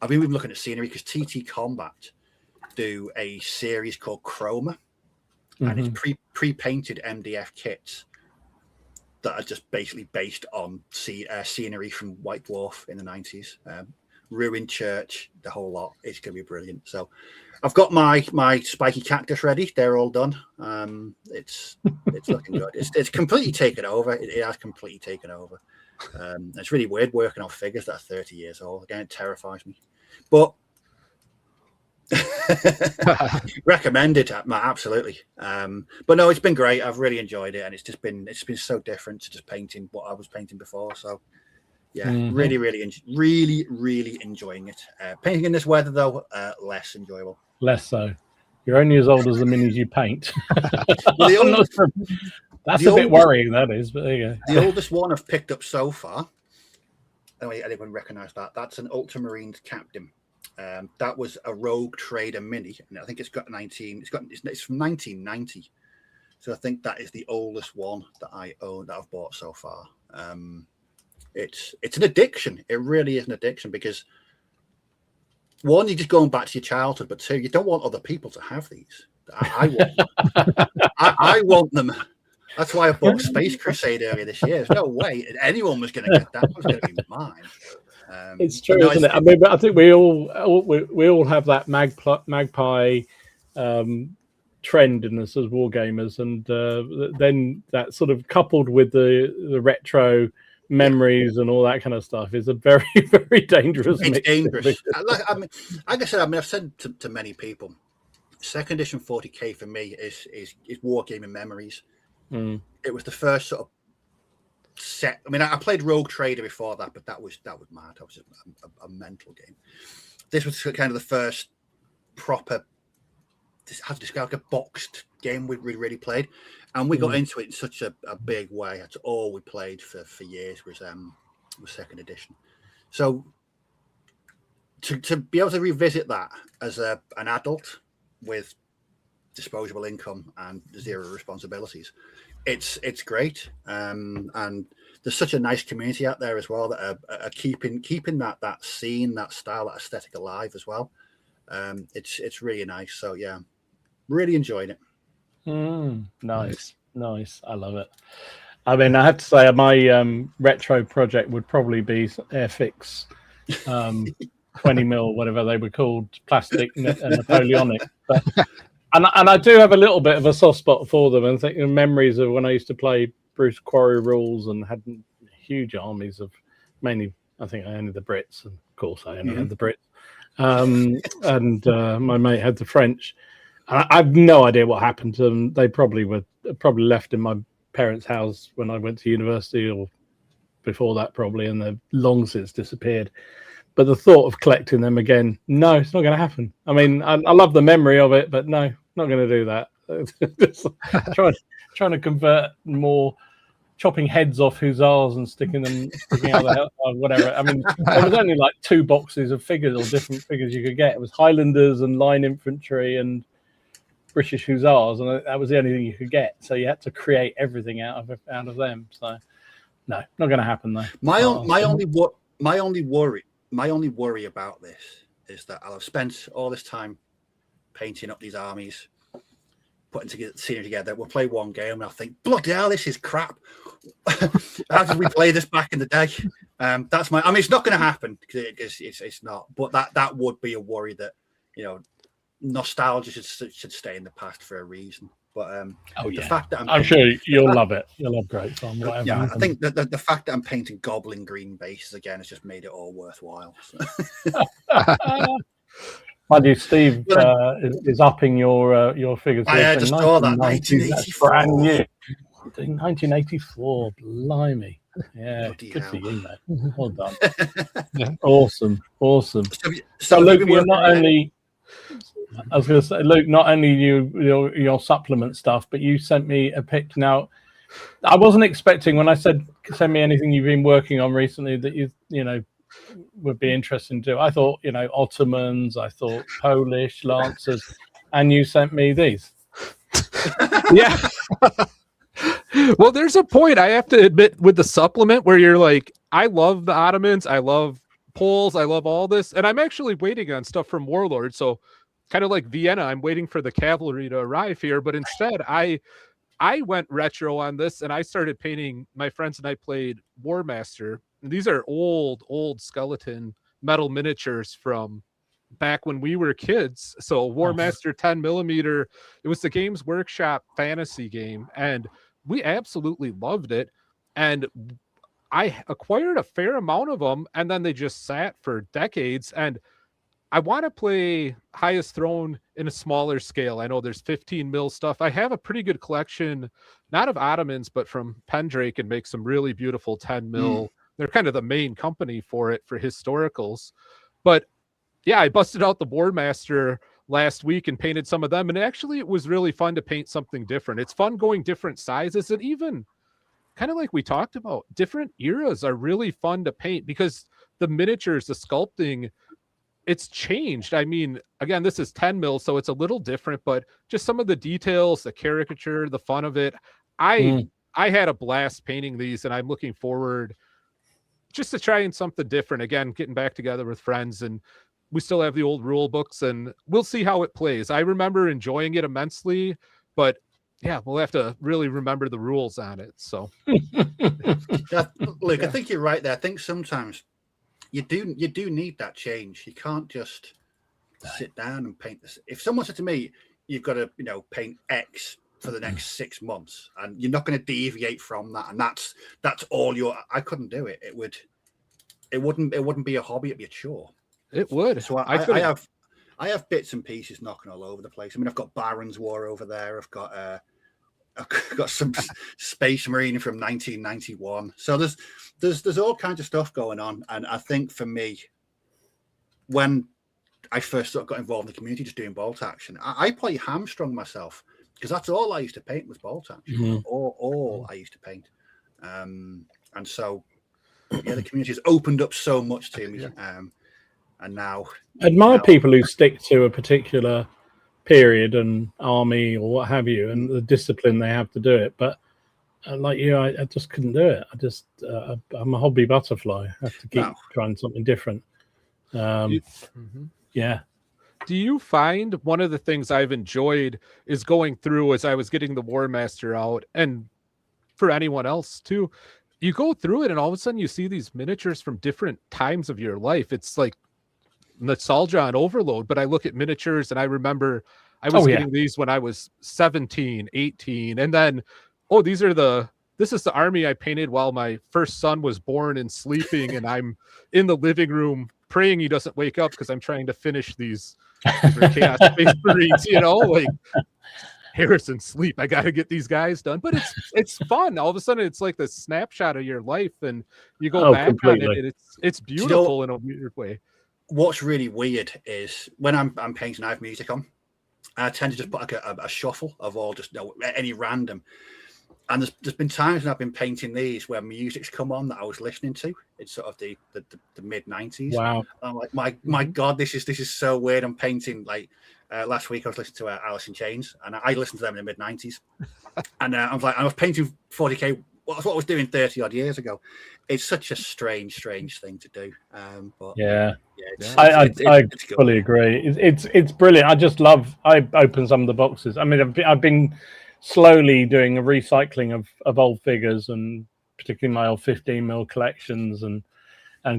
C: I've been looking at scenery because TT Combat do a series called Chroma, and it's pre-painted MDF kits that are just basically based on scenery from White Dwarf in the 90s, Ruined Church, the whole lot. It's going to be brilliant. So I've got my spiky cactus ready. They're all done. It's looking good. It's completely taken over. It has completely taken over. It's really weird working on figures that are 30 years old. Again, it terrifies me. But recommended, absolutely. But no, it's been great. I've really enjoyed it, and it's been so different to just painting what I was painting before. So yeah, really enjoying it. Painting in this weather though, less enjoyable.
A: Less so. You're only as old as the minis you paint.
C: Well,
A: That's a bit worrying, that is, but there you go.
C: The oldest one I've picked up so far, anyway, anyone recognise that? That's an Ultramarines Captain. That was a Rogue Trader Mini, and I think it's from 1990. So I think that is the oldest one that I own, that I've bought so far. It's an addiction. It really is an addiction, because one, you're just going back to your childhood, but two, you don't want other people to have these. I want them. I want them. That's why I bought Space Crusade earlier this year. There's no way anyone was going to get that. It was going to be mine.
A: It's true, isn't it? I mean, I think we all have that magpie trend in us as wargamers, and then that sort of coupled with the retro memories and all that kind of stuff is a very, very dangerous mix.
C: It's dangerous. Like I said, I've said to many people, second edition 40k for me is wargaming memories. It was the first sort of set. I mean, I played Rogue Trader before that, but that was mad. That was a mental game. This was kind of the first proper, how to describe, like a boxed game we really played, and we got into it in such a big way. That's all we played for years was second edition. So to be able to revisit that as an adult with disposable income and zero responsibilities, it's great. And there's such a nice community out there as well that are keeping that scene, that style, that aesthetic alive as well. It's really nice. So yeah, really enjoying it.
A: Nice. I love it. I mean, I have to say my retro project would probably be Airfix 20 mil, whatever they were called, plastic Napoleonic. But, and I do have a little bit of a soft spot for them, and think memories of when I used to play Bruce Quarry rules and had huge armies of mainly, I think I only the Brits, and of course I only had the Brits, and my mate had the French. And I have no idea what happened to them. They probably left in my parents' house when I went to university, or before that probably, and they've long since disappeared. But the thought of collecting them again, no, it's not going to happen. I mean, I love the memory of it, but no, not going to do that. trying to convert more, chopping heads off hussars and sticking out the hell, or whatever. I mean, there was only like 2 boxes of figures, or different figures you could get. It was Highlanders and line infantry and British hussars, and that was the only thing you could get. So you had to create everything out of them. So no, not going to happen though.
C: My only worry about this is that I'll have spent all this time painting up these armies, putting the scenery together. We'll play one game, and I'll think, bloody hell, this is crap. How did we play this back in the day? That's my. I mean, it's not going to happen, because it's not. But that would be a worry, that nostalgia should stay in the past for a reason. But the fact that
A: I'm sure you'll love it. You'll have great fun.
C: Yeah, I think that the fact that I'm painting goblin green bases again has just made it all worthwhile. So.
A: Mind you, Steve is upping your figures.
C: I just saw that 1984.
A: Brand new. 1984. Blimey. Yeah, good for you, mate. Well done. Awesome. So Luke, you're not only. I was going to say, Luke, not only your supplement stuff, but you sent me a pic. Now, I wasn't expecting, when I said send me anything you've been working on recently that you would be interesting to do. I thought Ottomans, I thought Polish Lancers, and you sent me these.
B: Yeah. Well, there's a point, I have to admit, with the supplement where you're like, I love the Ottomans, I love Poles, I love all this, and I'm actually waiting on stuff from Warlord. So kind of like Vienna, I'm waiting for the cavalry to arrive here, but instead I went retro on this, and I started painting. My friends and I played War Master. And these are old skeleton metal miniatures from back when we were kids. So War Master 10 millimeter, it was the Games Workshop fantasy game, and we absolutely loved it. And I acquired a fair amount of them, and then they just sat for decades. And I want to play Highest Throne in a smaller scale. I know there's 15 mil stuff. I have a pretty good collection, not of Ottomans, but from Pendrake, and make some really beautiful 10 mil. They're kind of the main company for it, for historicals. But yeah, I busted out the War Master last week and painted some of them. And actually, it was really fun to paint something different. It's fun going different sizes, and even kind of like we talked about, different eras are really fun to paint because the miniatures, the sculpting, it's changed. I mean, again, this is 10 mil, so it's a little different, but just some of the details, the caricature, the fun of it. I had a blast painting these, and I'm looking forward just to trying something different. Again, getting back together with friends, and we still have the old rule books, and we'll see how it plays. I remember enjoying it immensely, but yeah, we'll have to really remember the rules on it. So,
C: Luke, I think you're right there. I think sometimes you do need that change. You can't just sit down and paint this. If someone said to me, "You've got to, paint X for the next 6 months, and you're not going to deviate from that, and that's all your," I couldn't do it. It wouldn't be a hobby. It'd be a chore.
B: It would.
C: So I have bits and pieces knocking all over the place. I mean, I've got Baron's War over there. I've got some Space Marine from 1991. So there's all kinds of stuff going on. And I think for me, when I first got involved in the community, just doing bolt action, I probably hamstrung myself because that's all I used to paint was bolt action. All I used to paint. And so, yeah, the community has opened up so much to me. And now
A: admire people who stick to a particular period and army or what have you, and the discipline they have to do it. But like you, I just couldn't do it. I'm a hobby butterfly. I have to keep trying something different. Yeah.
B: Do you find one of the things I've enjoyed is going through as I was getting the War Master out, and for anyone else too, you go through it and all of a sudden you see these miniatures from different times of your life. It's like nostalgia on overload, but I look at miniatures and I remember I was getting these when I was 17, 18, and then this is the army I painted while my first son was born and sleeping, and I'm in the living room praying he doesn't wake up because I'm trying to finish these Chaos Space Marines, like Harrison, sleep. I got to get these guys done. But it's fun. All of a sudden, it's like the snapshot of your life, and you go back completely on it. And it's beautiful in a weird way.
C: What's really weird is when I'm painting, I have music on. I tend to just put like a shuffle of all just any random. And there's been times when I've been painting these where music's come on that I was listening to. It's sort of the mid 90s.
A: Wow!
C: I'm like, my God, this is so weird. I'm painting like last week I was listening to Alice in Chains, and I listened to them in the mid 90s. And I was painting 40K. What I was doing 30 odd years ago. It's such a strange thing to do. But
A: I fully agree. It's brilliant. I open some of the boxes. I mean, I've been slowly doing a recycling of old figures, and particularly my old 15mm collections, and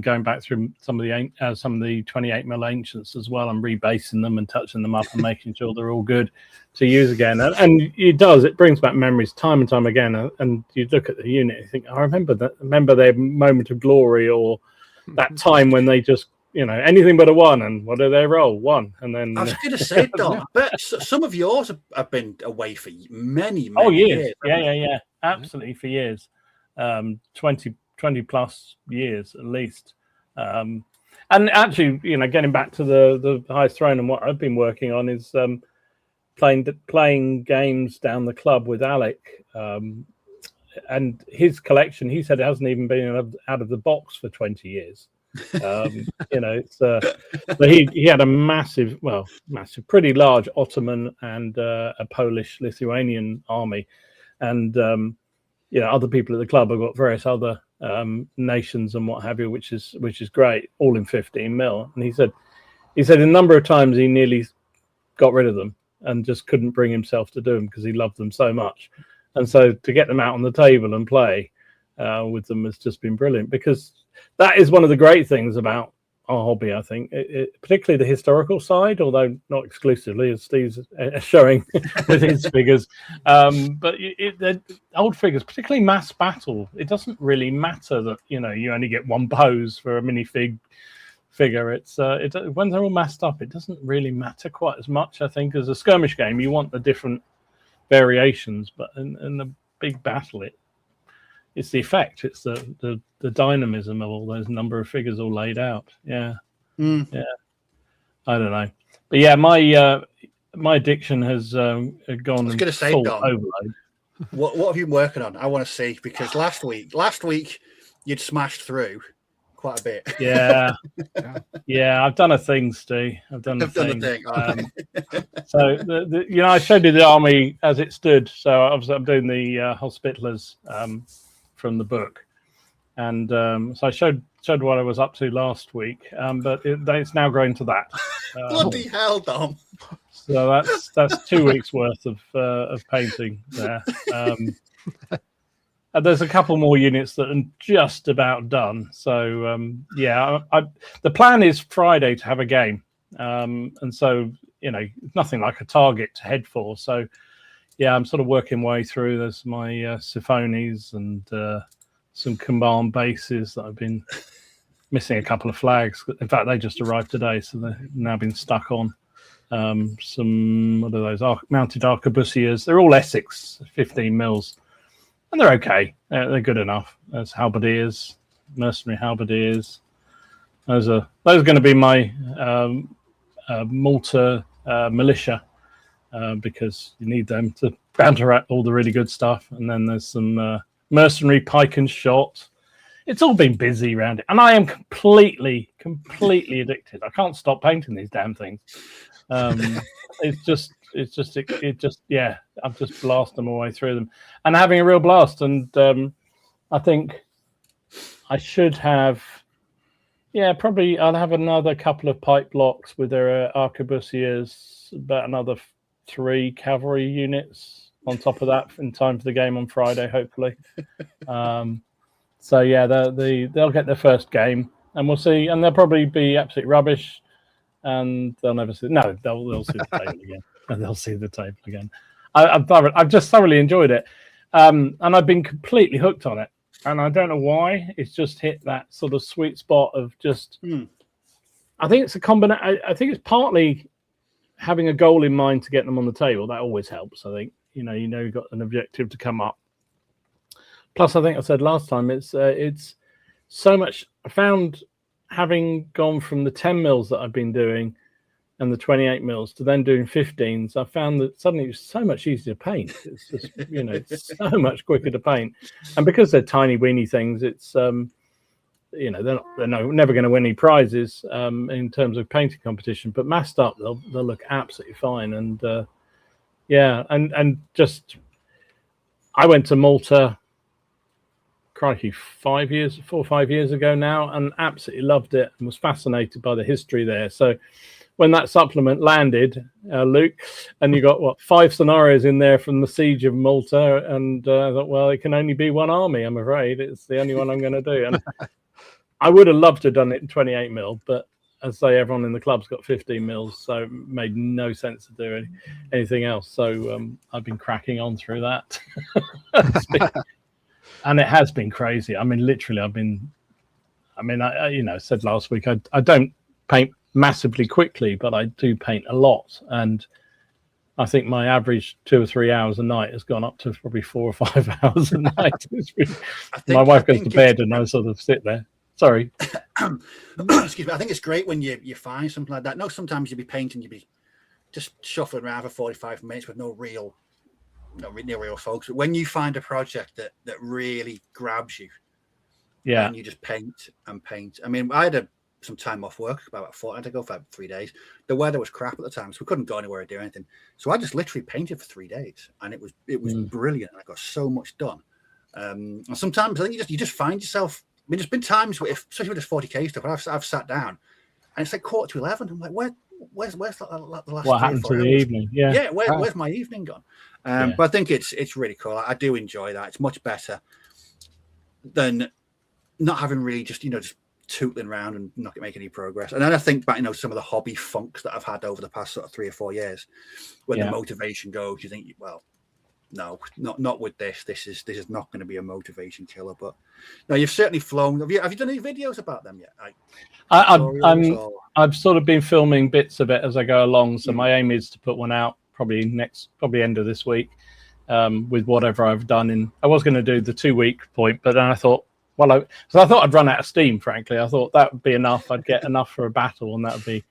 A: going back through some of the 28mm ancients as well, and rebasing them and touching them up and making sure they're all good to use again. And it brings back memories time and time again. And you look at the unit and you think, I remember their moment of glory, or that time when they just, anything but a 1, and what do they roll? 1. And then
C: I was going to say, Don, but some of yours have been away for many
A: years. Yeah, absolutely, for years. 20 plus years at least. And actually, getting back to the highest throne, and what I've been working on is playing games down the club with Alec, and his collection. He said it hasn't even been out of the box for 20 years. It's but he had a massive, pretty large Ottoman and a Polish Lithuanian army, and other people at the club have got various other nations and what have you, which is great, all in 15mm. And he said a number of times he nearly got rid of them and just couldn't bring himself to do them because he loved them so much. And so to get them out on the table and play with them has just been brilliant, because that is one of the great things about our hobby, I think, particularly the historical side, although not exclusively, as Steve's showing with his figures. But the old figures, particularly mass battle, it doesn't really matter that you only get one pose for a minifig figure. It's when they're all massed up, it doesn't really matter quite as much, I think, as a skirmish game. You want the different variations, but in the big battle, it's the effect. It's the dynamism of all those number of figures all laid out. Yeah. I don't know. But yeah, my addiction has gone. I
C: was going to say,
A: full
C: Dom,
A: overload.
C: What have you been working on? I want to see, because last week you'd smashed through quite a bit.
A: Yeah. Yeah, I've done a thing, Stu. I've done the thing. So I showed you the army as it stood. So obviously I'm doing the Hospitallers from the book, and so I showed what I was up to last week, but it's now grown to that.
C: Bloody hell, Dom!
A: So that's 2 weeks worth of painting there. And there's a couple more units that are just about done. So the plan is Friday to have a game, and so nothing like a target to head for. So yeah, I'm sort of working my way through. There's my Siphones and some command bases that I've been missing a couple of flags. In fact, they just arrived today, so they've now been stuck on. Some what are those mounted arquebusiers? Are all Essex 15 mils. And they're okay. They're good enough. There's halberdiers, mercenary halberdiers. Those are going to be my Malta militia, because you need them to counteract all the really good stuff. And then there's some mercenary pike and shot. It's all been busy around it, and I am completely addicted. I can't stop painting these damn things. It's just yeah, I'm just blasting my way through them and having a real blast. And I think I should have, probably I'll have another couple of pipe blocks with their arquebusiers, about another 3 cavalry units on top of that in time for the game on Friday, hopefully. So yeah, they'll get their first game, and we'll see. And they'll probably be absolute rubbish, and they'll never see. No, they'll see the table again. And they'll see the table again. I've just thoroughly enjoyed it, and I've been completely hooked on it. And I don't know why. It's just hit that sort of sweet spot of just. I think it's a combination. I think it's partly having a goal in mind to get them on the table. That always helps. I think you've got an objective to come up. Plus, I think I said last time, it's so much. I found, having gone from the 10 mils that I've been doing and the 28 mils to then doing 15s, I found that suddenly it's so much easier to paint. It's just, it's so much quicker to paint. And because they're tiny weeny things, it's, they're never going to win any prizes in terms of painting competition, but massed up, they'll look absolutely fine. And and just, I went to Malta, crikey, 4 or 5 years ago now, and absolutely loved it and was fascinated by the history there. So when that supplement landed, Luke, and you got 5 scenarios in there from the siege of Malta, and I thought, well, it can only be one army, I'm afraid. It's the only one I'm going to do. And I would have loved to have done it in 28 mil, but as I say, everyone in the club's got 15 mils, so it made no sense to do anything else. So I've been cracking on through that. And it has been crazy. I mean, literally, I said last week, I don't paint massively quickly, but I do paint a lot. And I think my average 2 or 3 hours a night has gone up to probably 4 or 5 hours a night. My wife goes to bed and I sort of sit there. Sorry.
C: Excuse me. I think it's great when you find something like that. No, sometimes you'll be painting, you'll be just shuffling around for 45 minutes with no real focus. But when you find a project that really grabs you, and you just paint and paint. I mean, I had some time off work about a fortnight ago for 3 days. The weather was crap at the time, so we couldn't go anywhere or do anything. So I just literally painted for 3 days, and it was brilliant. I got so much done. And sometimes I think you just find yourself. I mean, there's been times where, especially with this 40k stuff, I've sat down, and it's like 11:15. I'm like, where's the last?
A: What happened to the evening?
C: Yeah. Where's my evening gone? But I think it's really cool. I do enjoy that. It's much better than not having really just tootling around and not making any progress. And then I think back, some of the hobby funks that I've had over the past sort of 3 or 4 years, when the motivation goes, you think, well, no, not with this. This is not going to be a motivation killer. But no, you've certainly flown. Have you done any videos about them yet?
A: I've sort of been filming bits of it as I go along. So my aim is to put one out probably end of this week, with whatever I've done. I was going to do the 2 week point, but then I thought, so I thought I'd run out of steam. Frankly, I thought that would be enough. I'd get enough for a battle, and that would be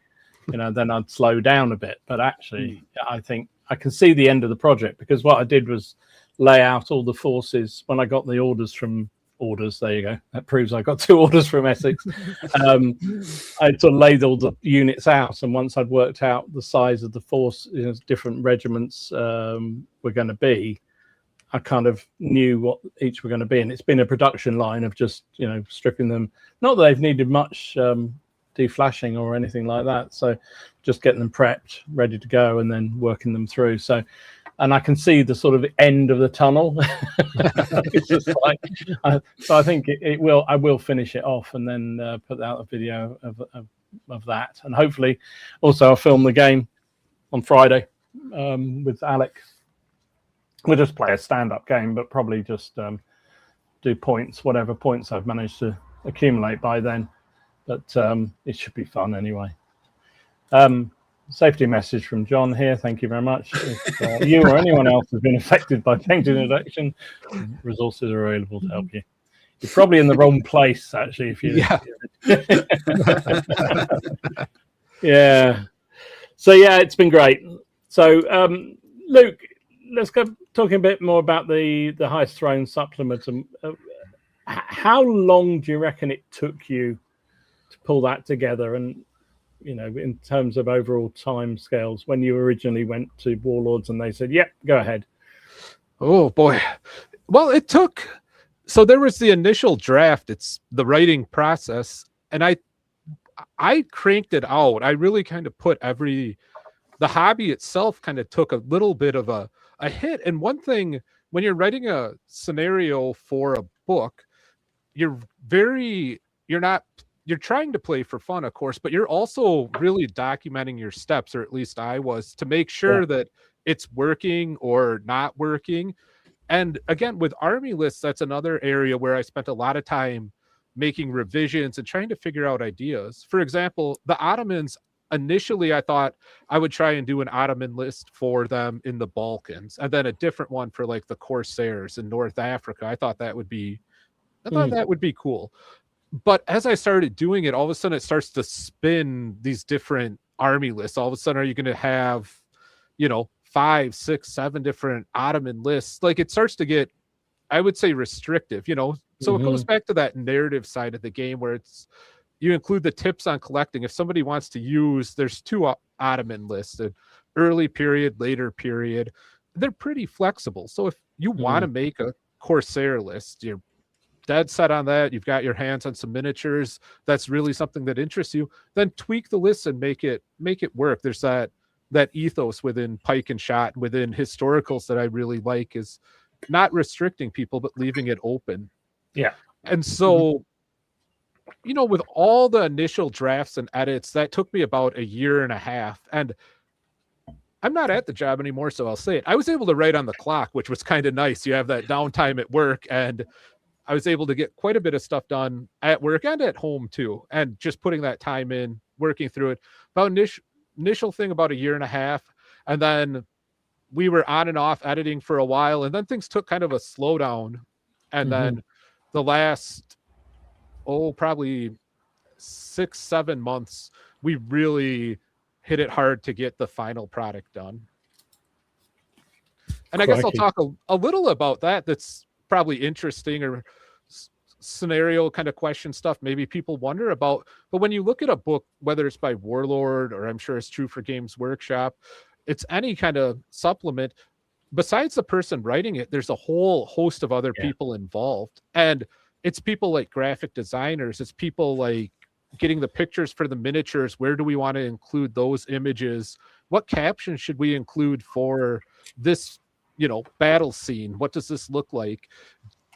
A: then I'd slow down a bit. But actually, I think I can see the end of the project, because what I did was lay out all the forces when I got the orders. There you go. That proves I got 2 orders from Essex. I sort of laid all the units out, and once I'd worked out the size of the force, different regiments were going to be, I kind of knew what each were going to be. And it's been a production line of just stripping them. Not that they've needed much deflashing or anything like that. So just getting them prepped, ready to go, and then working them through. So, and I can see the sort of end of the tunnel. It's just like, so I think I will finish it off, and then put out a video of that. And hopefully also I'll film the game on Friday with Alec. We'll just play a stand-up game, but probably just do points, whatever points I've managed to accumulate by then. But it should be fun anyway. Safety message from John here. Thank you very much. If you or anyone else has been affected by paint introduction, resources are available to help you. You're probably in the wrong place, actually. If you, yeah. So yeah, it's been great. So Luke, let's go talking a bit more about the Highest Throne supplement. How long do you reckon it took you to pull that together? And in terms of overall time scales, when you originally went to Warlords and they said, "Yep, go ahead."
B: Oh boy. Well, it took. So there was the initial draft. It's the writing process, and I cranked it out. I really kind of put the hobby itself kind of took a little bit of a hit. And one thing, when you're writing a scenario for a book, you're trying to play for fun, of course, but you're also really documenting your steps, or at least I was, to make sure that it's working or not working. And again, with army lists, that's another area where I spent a lot of time making revisions and trying to figure out ideas. For example, the Ottomans, initially I thought I would try and do an Ottoman list for them in the Balkans, and then a different one for like the Corsairs in North Africa. I thought that would be cool. But as I started doing it, all of a sudden it starts to spin these different army lists. All of a sudden, are you going to have, 5, 6, 7 different Ottoman lists? Like, it starts to get, I would say, restrictive, So it goes back to that narrative side of the game where you include the tips on collecting. If somebody wants to use, there's 2 Ottoman lists, an early period, later period. They're pretty flexible. So if you want to make a Corsair list, you're dead set on that, you've got your hands on some miniatures, that's really something that interests you, then tweak the list and make it work. There's that ethos within Pike and Shot, within historicals, that I really like, is not restricting people but leaving it open.
A: Yeah.
B: And so with all the initial drafts and edits, that took me about 1.5 years. And I'm not at the job anymore, so I'll say it, I was able to write on the clock, which was kind of nice. You have that downtime at work, and I was able to get quite a bit of stuff done at work and at home too. And just putting that time in, working through it. About initial thing, about 1.5 years. And then we were on and off editing for a while. And then things took kind of a slowdown. And then the last, probably 6-7 months, we really hit it hard to get the final product done. And I guess I'll talk a little about that. That's probably interesting, or scenario kind of question stuff maybe people wonder about. But when you look at a book, whether it's by Warlord, or I'm sure it's true for Games Workshop, it's any kind of supplement, besides the person writing it, there's a whole host of other people involved. And it's people like graphic designers, it's people like getting the pictures for the miniatures. Where do we want to include those images? What captions should we include for this battle scene? What does this look like?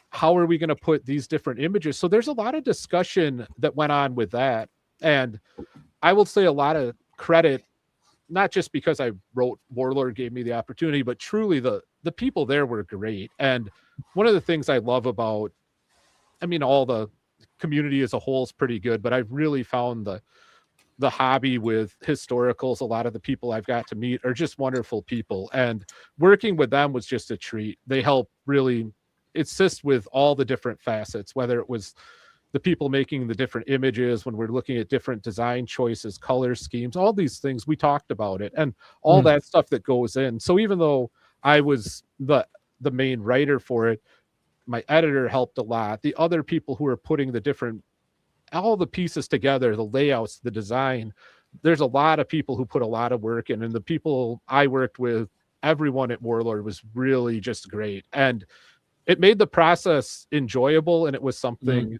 B: How are we going to put these different images? So there's a lot of discussion that went on with that. And I will say a lot of credit, not just because I wrote Warlord gave me the opportunity, but truly the people there were great. And one of the things I love about, all the community as a whole is pretty good, but I've really found the hobby with historicals, a lot of the people I've got to meet are just wonderful people, and working with them was just a treat. They help really assist with all the different facets, whether it was the people making the different images, when we're looking at different design choices, color schemes, all these things, we talked about it and all that stuff that goes in. So even though I was the main writer for it, my editor helped a lot. The other people who are putting all the pieces together, the layouts, the design, there's a lot of people who put a lot of work in, and the people I worked with, everyone at Warlord was really just great. And it made the process enjoyable, and it was something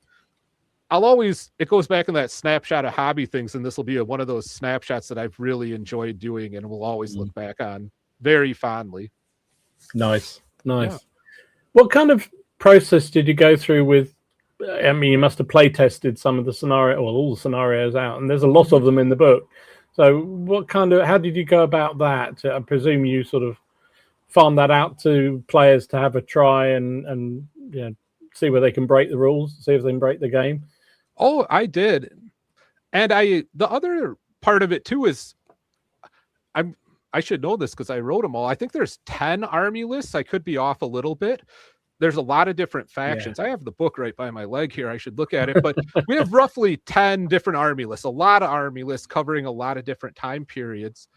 B: it goes back in that snapshot of hobby things, and this will be one of those snapshots that I've really enjoyed doing and will always look back on very fondly.
A: Nice.
B: Yeah.
A: What kind of process did you go through with? I mean, you must have play tested some of the all the scenarios out, and there's a lot of them in the book. So how did you go about that? I presume you sort of farmed that out to players to have a try and see where they can break the rules, see if they can break the game.
B: Oh, I did. And the other part of it too is I should know this because I wrote them all. I think there's 10 army lists. I could be off a little bit. There's a lot of different factions. I have the book right by my leg here. I should look at it, but we have roughly 10 different army lists, a lot of army lists covering a lot of different time periods.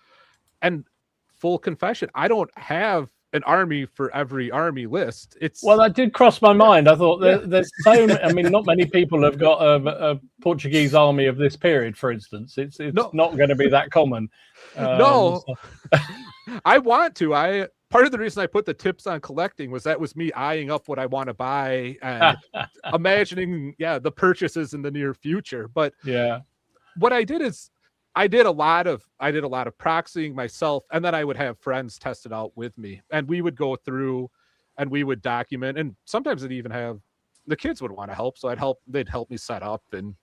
B: And full confession, I don't have an army for every army list.
A: That did cross my mind. I thought there's so many, I mean, not many people have got a Portuguese army of this period, for instance. It's not going to be that common.
B: I want to. Part of the reason I put the tips on collecting was me eyeing up what I want to buy and imagining, the purchases in the near future. But what I did is I did a lot of proxying myself, and then I would have friends test it out with me, and we would go through and we would document, and sometimes I'd even have the kids would want to help. So they'd help me set up, and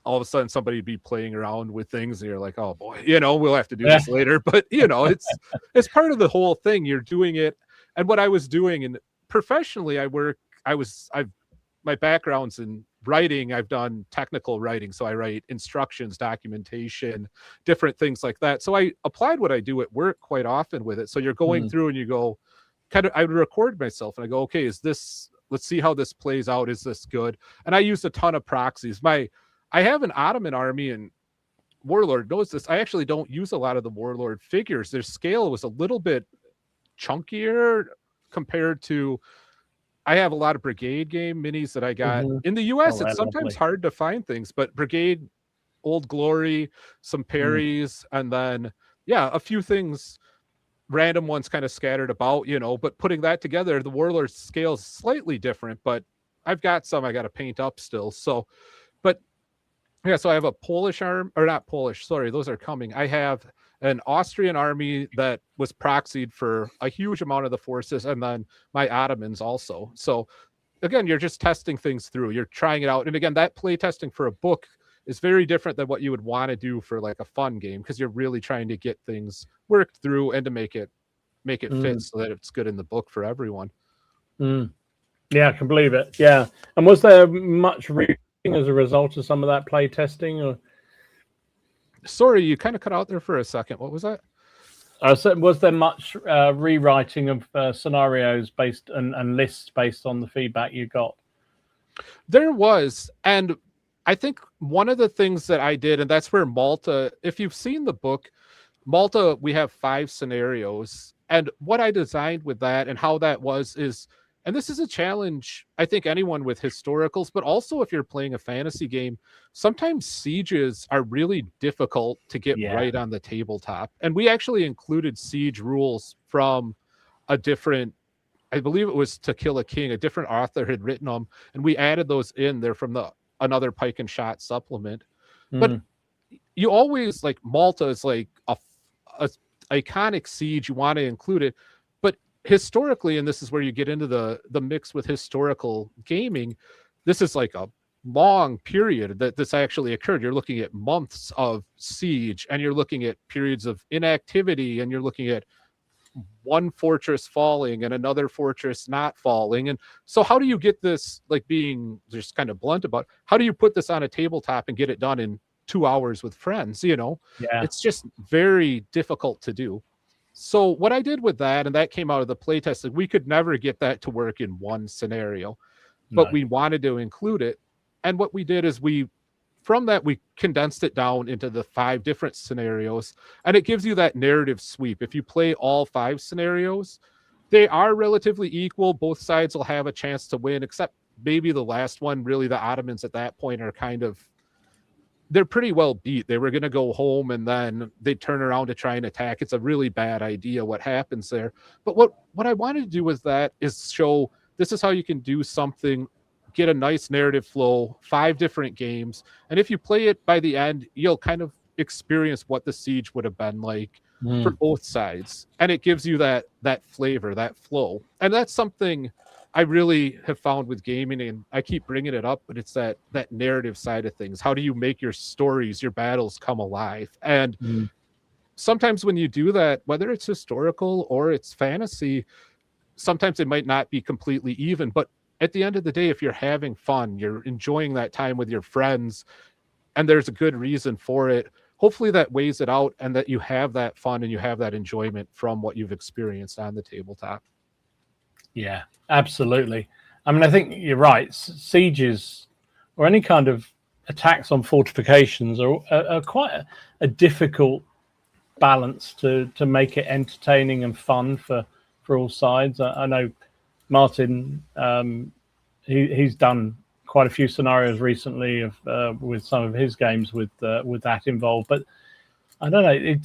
B: all of a sudden somebody would be playing around with things and you're like, oh boy, we'll have to do this later. But it's part of the whole thing. You're doing it. And what I was doing, and professionally my background's in writing. I've done technical writing. So I write instructions, documentation, different things like that. So I applied what I do at work quite often with it. So you're going through and you go I would record myself and I go, okay, let's see how this plays out. Is this good? And I used a ton of proxies. I have an Ottoman army, and Warlord knows this. I actually don't use a lot of the Warlord figures. Their scale was a little bit chunkier compared to, I have a lot of Brigade game minis that I got. In the US, it's sometimes hard to find things, but Brigade, Old Glory, some Perrys, and then, a few things, random ones kind of scattered about, but putting that together, the Warlord scale is slightly different, but I've got some I got to paint up still. So, so I have a Polish army, or not Polish, sorry, those are coming. I have an Austrian army that was proxied for a huge amount of the forces, and then my Ottomans also. So again, you're just testing things through. You're trying it out. And again, that play testing for a book is very different than what you would want to do for like a fun game, because you're really trying to get things worked through and to make it fit so that it's good in the book for everyone.
A: Yeah, I can believe it. Yeah. And was there much as a result of some of that play testing? Or
B: sorry, you kind of cut out there for a second. What was that?
A: So was there much rewriting of scenarios based and lists based on the feedback you got?
B: There was, and I think one of the things that I did, and that's where Malta, if you've seen the book, Malta, we have 5 scenarios, and what I designed with that and how that is, and this is a challenge, I think anyone with historicals, but also if you're playing a fantasy game, sometimes sieges are really difficult to get right on the tabletop. And we actually included siege rules from a different, I believe it was To Kill a King, a different author had written them, and we added those in there from another Pike and Shot supplement. But you always, like, Malta is like a iconic siege, you want to include it. Historically, and this is where you get into the mix with historical gaming, this is like a long period that this actually occurred. You're looking at months of siege, and you're looking at periods of inactivity, and you're looking at one fortress falling and another fortress not falling. And so how do you get this, like, being just kind of blunt about, how do you put this on a tabletop and get it done in 2 hours with friends? It's just very difficult to do. So what I did with that, and that came out of the playtesting, we could never get that to work in one scenario, but we wanted to include it. And what we did is from that, we condensed it down into the 5 different scenarios, and it gives you that narrative sweep. If you play all 5 scenarios, they are relatively equal. Both sides will have a chance to win, except maybe the last one. Really, the Ottomans at that point are they're pretty well beat. They were going to go home and then they turn around to try and attack. It's a really bad idea what happens there. But what I wanted to do with that is show this is how you can do something, get a nice narrative flow, 5 different games. And if you play it by the end, you'll kind of experience what the siege would have been like for both sides. And it gives you that flavor, that flow. And that's something I really have found with gaming, and I keep bringing it up, but it's that narrative side of things. How do you make your stories, your battles come alive? And sometimes when you do that, whether it's historical or it's fantasy, sometimes it might not be completely even. But at the end of the day, if you're having fun, you're enjoying that time with your friends, and there's a good reason for it, hopefully that weighs it out and that you have that fun and you have that enjoyment from what you've experienced on the tabletop.
A: Yeah, absolutely. I mean, I think you're right. Sieges or any kind of attacks on fortifications are quite a difficult balance to make it entertaining and fun for all sides. I know Martin, he's done quite a few scenarios recently with some of his games with that involved. But I don't know.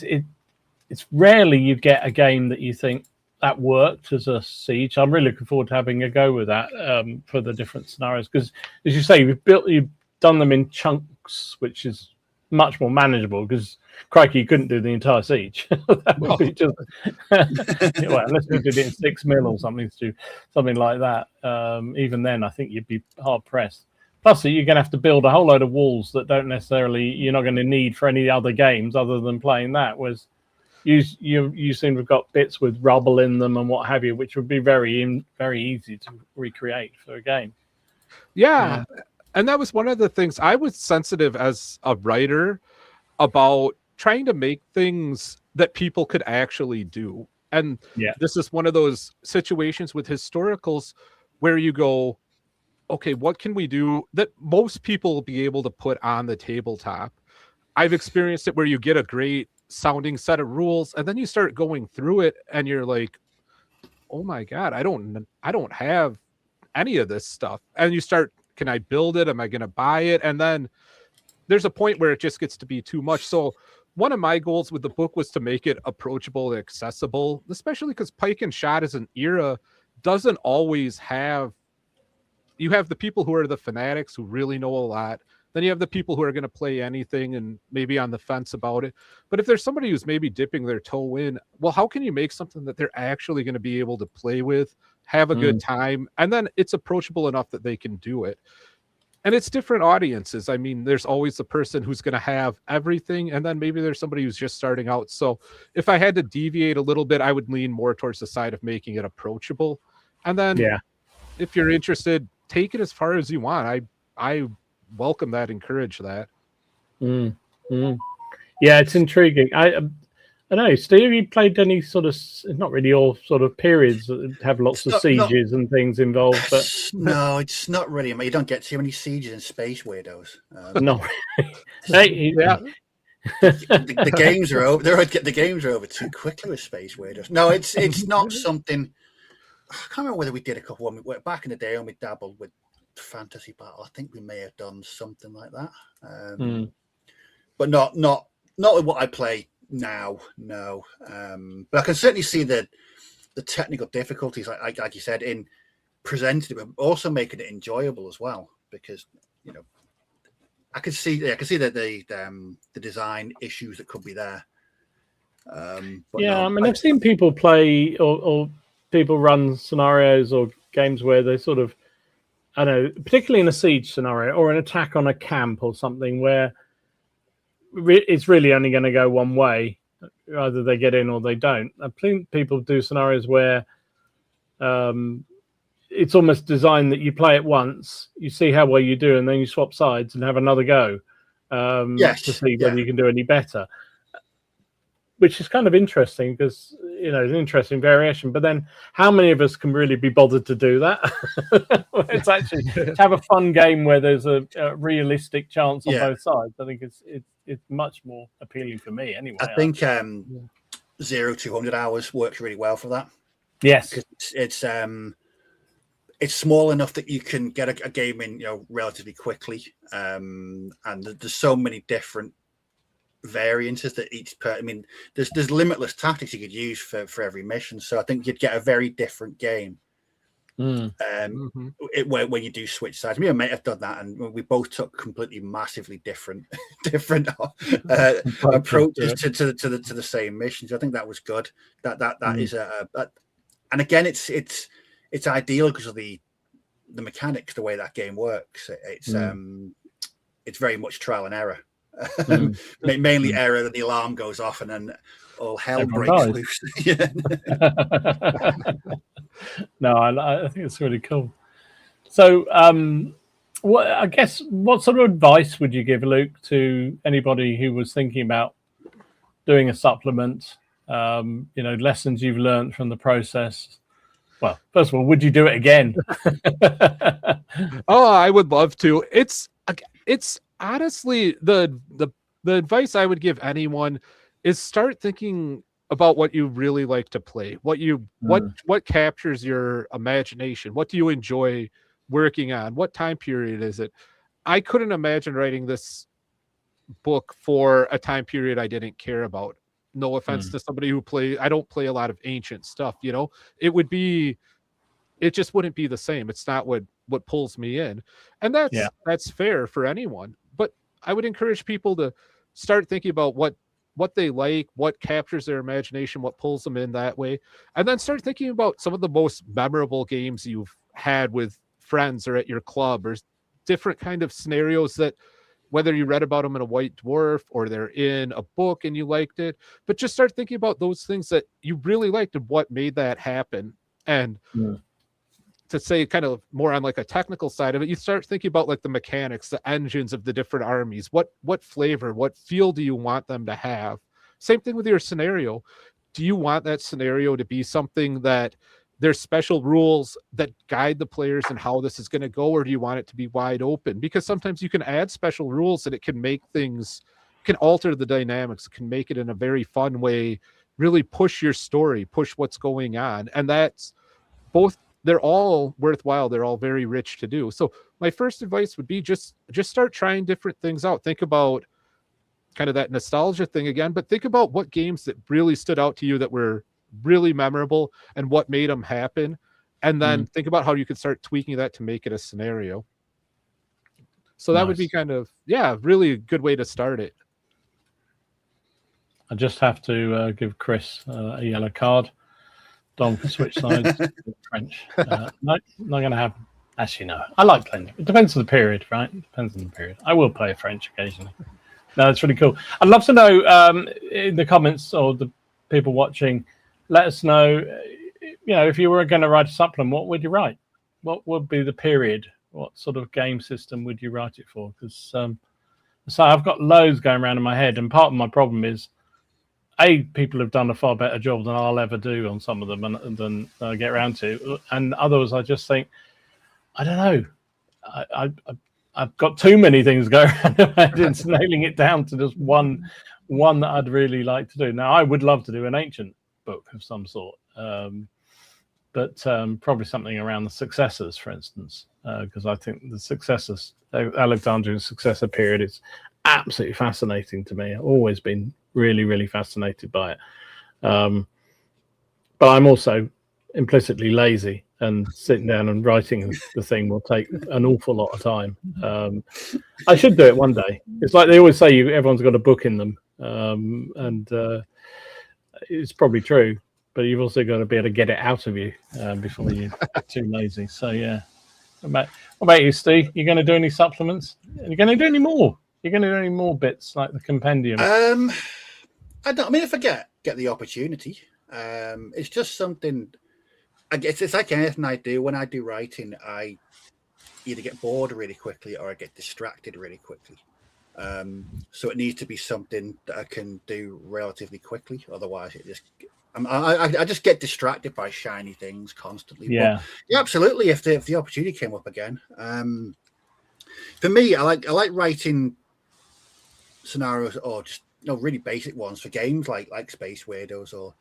A: It's rarely you get a game that you think that worked as a siege. I'm really looking forward to having a go with that for the different scenarios, because, as you say, you've done them in chunks, which is much more manageable. Because, crikey, you couldn't do the entire siege. That would be just well, unless you did it in 6 mil or something like that. Even then, I think you'd be hard pressed. Plus, you're going to have to build a whole load of walls that you're not going to need for any other games other than playing that. Whereas you seem to have got bits with rubble in them and what have you, which would be very easy to recreate for a game.
B: Yeah. And that was one of the things I was sensitive as a writer about, trying to make things that people could actually do. And this is one of those situations with historicals where you go, okay, what can we do that most people will be able to put on the tabletop? I've experienced it where you get a great sounding set of rules and then you start going through it and you're like, oh my God, I don't have any of this stuff. And you start, can I build it? Am I going to buy it? And then there's a point where it just gets to be too much. So one of my goals with the book was to make it approachable and accessible, especially because Pike and Shot as an era doesn't always have, you have the people who are the fanatics who really know a lot. Then you have the people who are going to play anything and maybe on the fence about it. But if there's somebody who's maybe dipping their toe in, well, how can you make something that they're actually going to be able to play with, have a good time, and then it's approachable enough that they can do it? And it's different audiences. I mean, there's always the person who's going to have everything, and then maybe there's somebody who's just starting out. So if I had to deviate a little bit, I would lean more towards the side of making it approachable. And then if you're interested, take it as far as you want. I welcome that, encourage that.
A: Yeah, it's intriguing. I don't know, Steve, have you played any sort of, not really all sort of periods that have lots of sieges and things involved, but
C: no, it's not really. I mean, you don't get too many sieges and Space Weirdos.
A: No.
C: The games are over. The games are over too quickly with Space Weirdos. No, it's not something. I can't remember whether we did a couple of back in the day when we dabbled with Fantasy Battle. I think we may have done something like that, but not with what I play now. No, but I can certainly see the technical difficulties, like you said, in presenting it, but also making it enjoyable as well. Because I can see that the design issues that could be there.
A: I mean, I've seen people play or people run scenarios or games where they sort of, I don't know, particularly in a siege scenario or an attack on a camp or something where it's really only going to go one way. Either they get in or they don't. I've seen people do scenarios where it's almost designed that you play it once, you see how well you do, and then you swap sides and have another go to see whether you can do any better. which is kind of interesting because it's an interesting variation. But then, how many of us can really be bothered to do that? It's actually to have a fun game where there's a realistic chance on both sides. I think it's much more appealing for me anyway.
C: I think 0 to 100 hours works really well for that.
A: Yes,
C: because it's small enough that you can get a game in relatively quickly, and there's so many different variances that there's limitless tactics you could use for every mission, so I think you'd get a very different game when you do switch sides. Me and mate have done that, and we both took completely massively different approaches to the same missions. I think that was good. That is and again it's ideal because of the mechanics, the way that game works. It's very much trial and error. Mainly error that the alarm goes off and then all hell breaks loose.
A: No, I think it's really cool. So what sort of advice would you give, Luke, to anybody who was thinking about doing a supplement? Lessons you've learned from the process. Well, first of all, would you do it again?
B: Oh, I would love to. It's honestly the advice I would give anyone is start thinking about what you really like to play, what captures your imagination, what do you enjoy working on, what time period is it. I couldn't imagine writing this book for a time period I didn't care about. No offense to somebody who I don't play a lot of ancient stuff, it just wouldn't be the same. It's not what pulls me in. And that's fair for anyone. But I would encourage people to start thinking about what they like, what captures their imagination, what pulls them in that way. And then start thinking about some of the most memorable games you've had with friends or at your club, or different kind of scenarios that, whether you read about them in a White Dwarf or they're in a book and you liked it, but just start thinking about those things that you really liked and what made that happen. And to say kind of more on like a technical side of it, you start thinking about like the mechanics, the engines of the different armies, what flavor, what feel do you want them to have? Same thing with your scenario. Do you want that scenario to be something that there's special rules that guide the players and how this is going to go, or do you want it to be wide open? Because sometimes you can add special rules and it can make things, can alter the dynamics, can make it in a very fun way, really push your story, push what's going on. And that's both, they're all worthwhile. They're all very rich to do. So my first advice would be just start trying different things out. Think about kind of that nostalgia thing again, but think about what games that really stood out to you that were really memorable and what made them happen, and then think about how you could start tweaking that to make it a scenario. So that would be kind of really a good way to start it.
A: I just have to give Chris a yellow card. Dom for switch sides. French. No, not going to happen. Actually, no. I like playing. It depends on the period, right? It depends on the period. I will play French occasionally. No, it's really cool. I'd love to know in the comments, or the people watching, let us know, if you were going to write a supplement, what would you write? What would be the period? What sort of game system would you write it for? Because so I've got loads going around in my head, and part of my problem is, people have done a far better job than I'll ever do on some of them, and than I get around to, and others I just think, I don't know, I've got too many things going around in my head. It's nailing it down to just one that I'd really like to do. Now, I would love to do an ancient book of some sort, but probably something around the successors, for instance, because I think the successors, Alexandrian successor period, is absolutely fascinating to me. I've always been really, really fascinated by it. But I'm also implicitly lazy, and sitting down and writing the thing will take an awful lot of time. I should do it one day. It's like they always say, everyone's got a book in them, and it's probably true, but you've also got to be able to get it out of you before you get too lazy. So yeah. What about you, Steve? You going to do any supplements? Are you going to do any more? You're going to do any more bits like the compendium?
C: I don't. I mean, if I get the opportunity, it's just something. I guess it's like anything I do. When I do writing, I either get bored really quickly or I get distracted really quickly. So it needs to be something that I can do relatively quickly. Otherwise, I just get distracted by shiny things constantly.
A: Yeah,
C: but yeah, absolutely. If the opportunity came up again, for me, I like writing scenarios, or just really basic ones for games like Space Weirdos or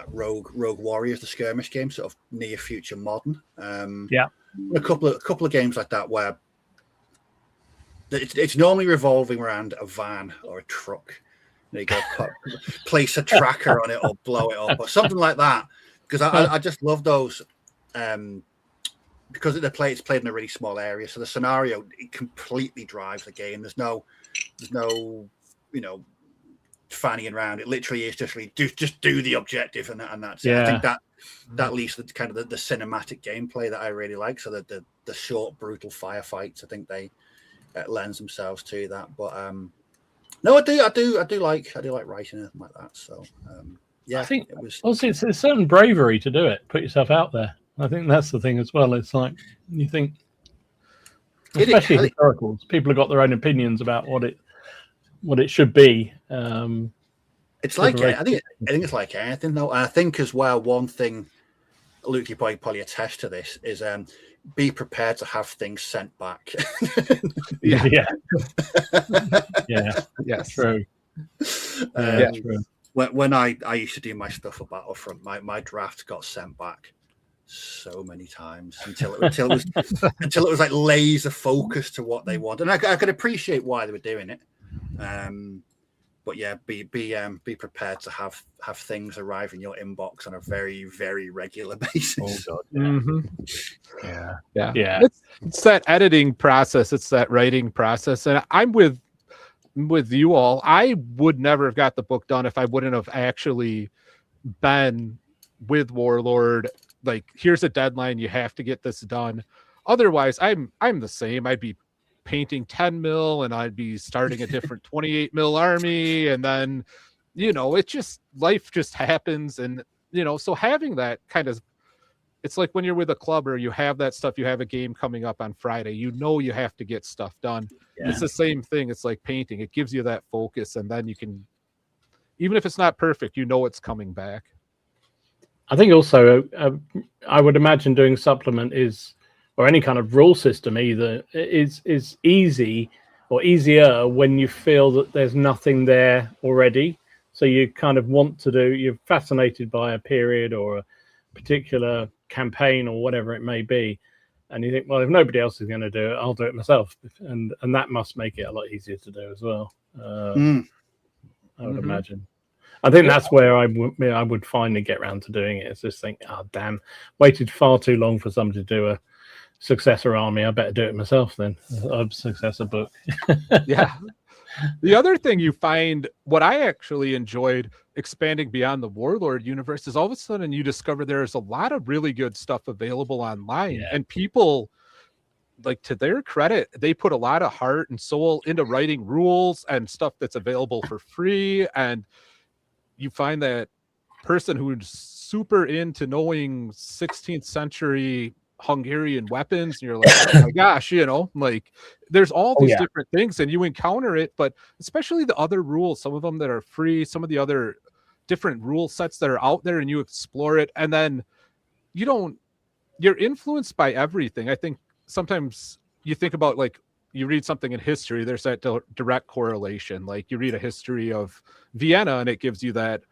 C: Rogue Warriors, the skirmish game, sort of near future modern. A couple of games like that where it's normally revolving around a van or a truck. You go place a tracker on it or blow it up or something like that. Because I just love those. Because it's played in a really small area, so the scenario, it completely drives the game. There's no fanning around. It literally is just do the objective, and that's it. I think that leads to kind of the cinematic gameplay that I really like. So that the short, brutal firefights, I think they lends themselves to that. But no, I do like writing anything like that. So yeah,
A: I think it was also it's a certain bravery to do it. Put yourself out there. I think that's the thing as well. It's like you think, especially historicals, people have got their own opinions about what it should be.
C: It's like I think it's like anything though. I think as well, one thing, Luke, you probably attest to this, is be prepared to have things sent back.
A: Yeah.
B: Yes.
A: True.
B: True.
C: When I used to do my stuff for Battlefront, my draft got sent back so many times until it was like laser focused to what they want, and I could appreciate why they were doing it. But yeah, be prepared to have things arrive in your inbox on a very, very regular basis.
A: Oh God,
B: yeah. It's that editing process. It's that writing process, and I'm with you all. I would never have got the book done if I wouldn't have actually been with Warlord. Like, here's a deadline. You have to get this done. Otherwise, I'm the same. I'd be painting 10 mil and I'd be starting a different 28 mil army, and then life just happens. And so having that kind of, it's like when you're with a club or you have that stuff, you have a game coming up on Friday, you have to get stuff done. It's the same thing. It's like painting. It gives you that focus, and then you can, even if it's not perfect, it's coming back.
A: I think also I would imagine doing supplement or any kind of rule system either is easy or easier when you feel that there's nothing there already. So you kind of you're fascinated by a period or a particular campaign or whatever it may be. And you think, well, if nobody else is going to do it, I'll do it myself. And that must make it a lot easier to do as well. I would imagine. I think that's where I would finally get around to doing it. It's just think, oh, damn, waited far too long for somebody to do a successor army. I better do it myself then. A successor book.
B: Yeah. The other thing you find, what I actually enjoyed expanding beyond the Warlord universe, is all of a sudden you discover there's a lot of really good stuff available online. Yeah. And people, like, to their credit, they put a lot of heart and soul into writing rules and stuff that's available for free. And you find that person who's super into knowing 16th century Hungarian weapons, and you're like, oh my gosh, like there's all these different things, and you encounter it. But especially the other rules, some of them that are free, some of the other different rule sets that are out there, and you explore it, and then you're influenced by everything. I think sometimes you think about, like, you read something in history, there's that direct correlation. Like, you read a history of Vienna and it gives you that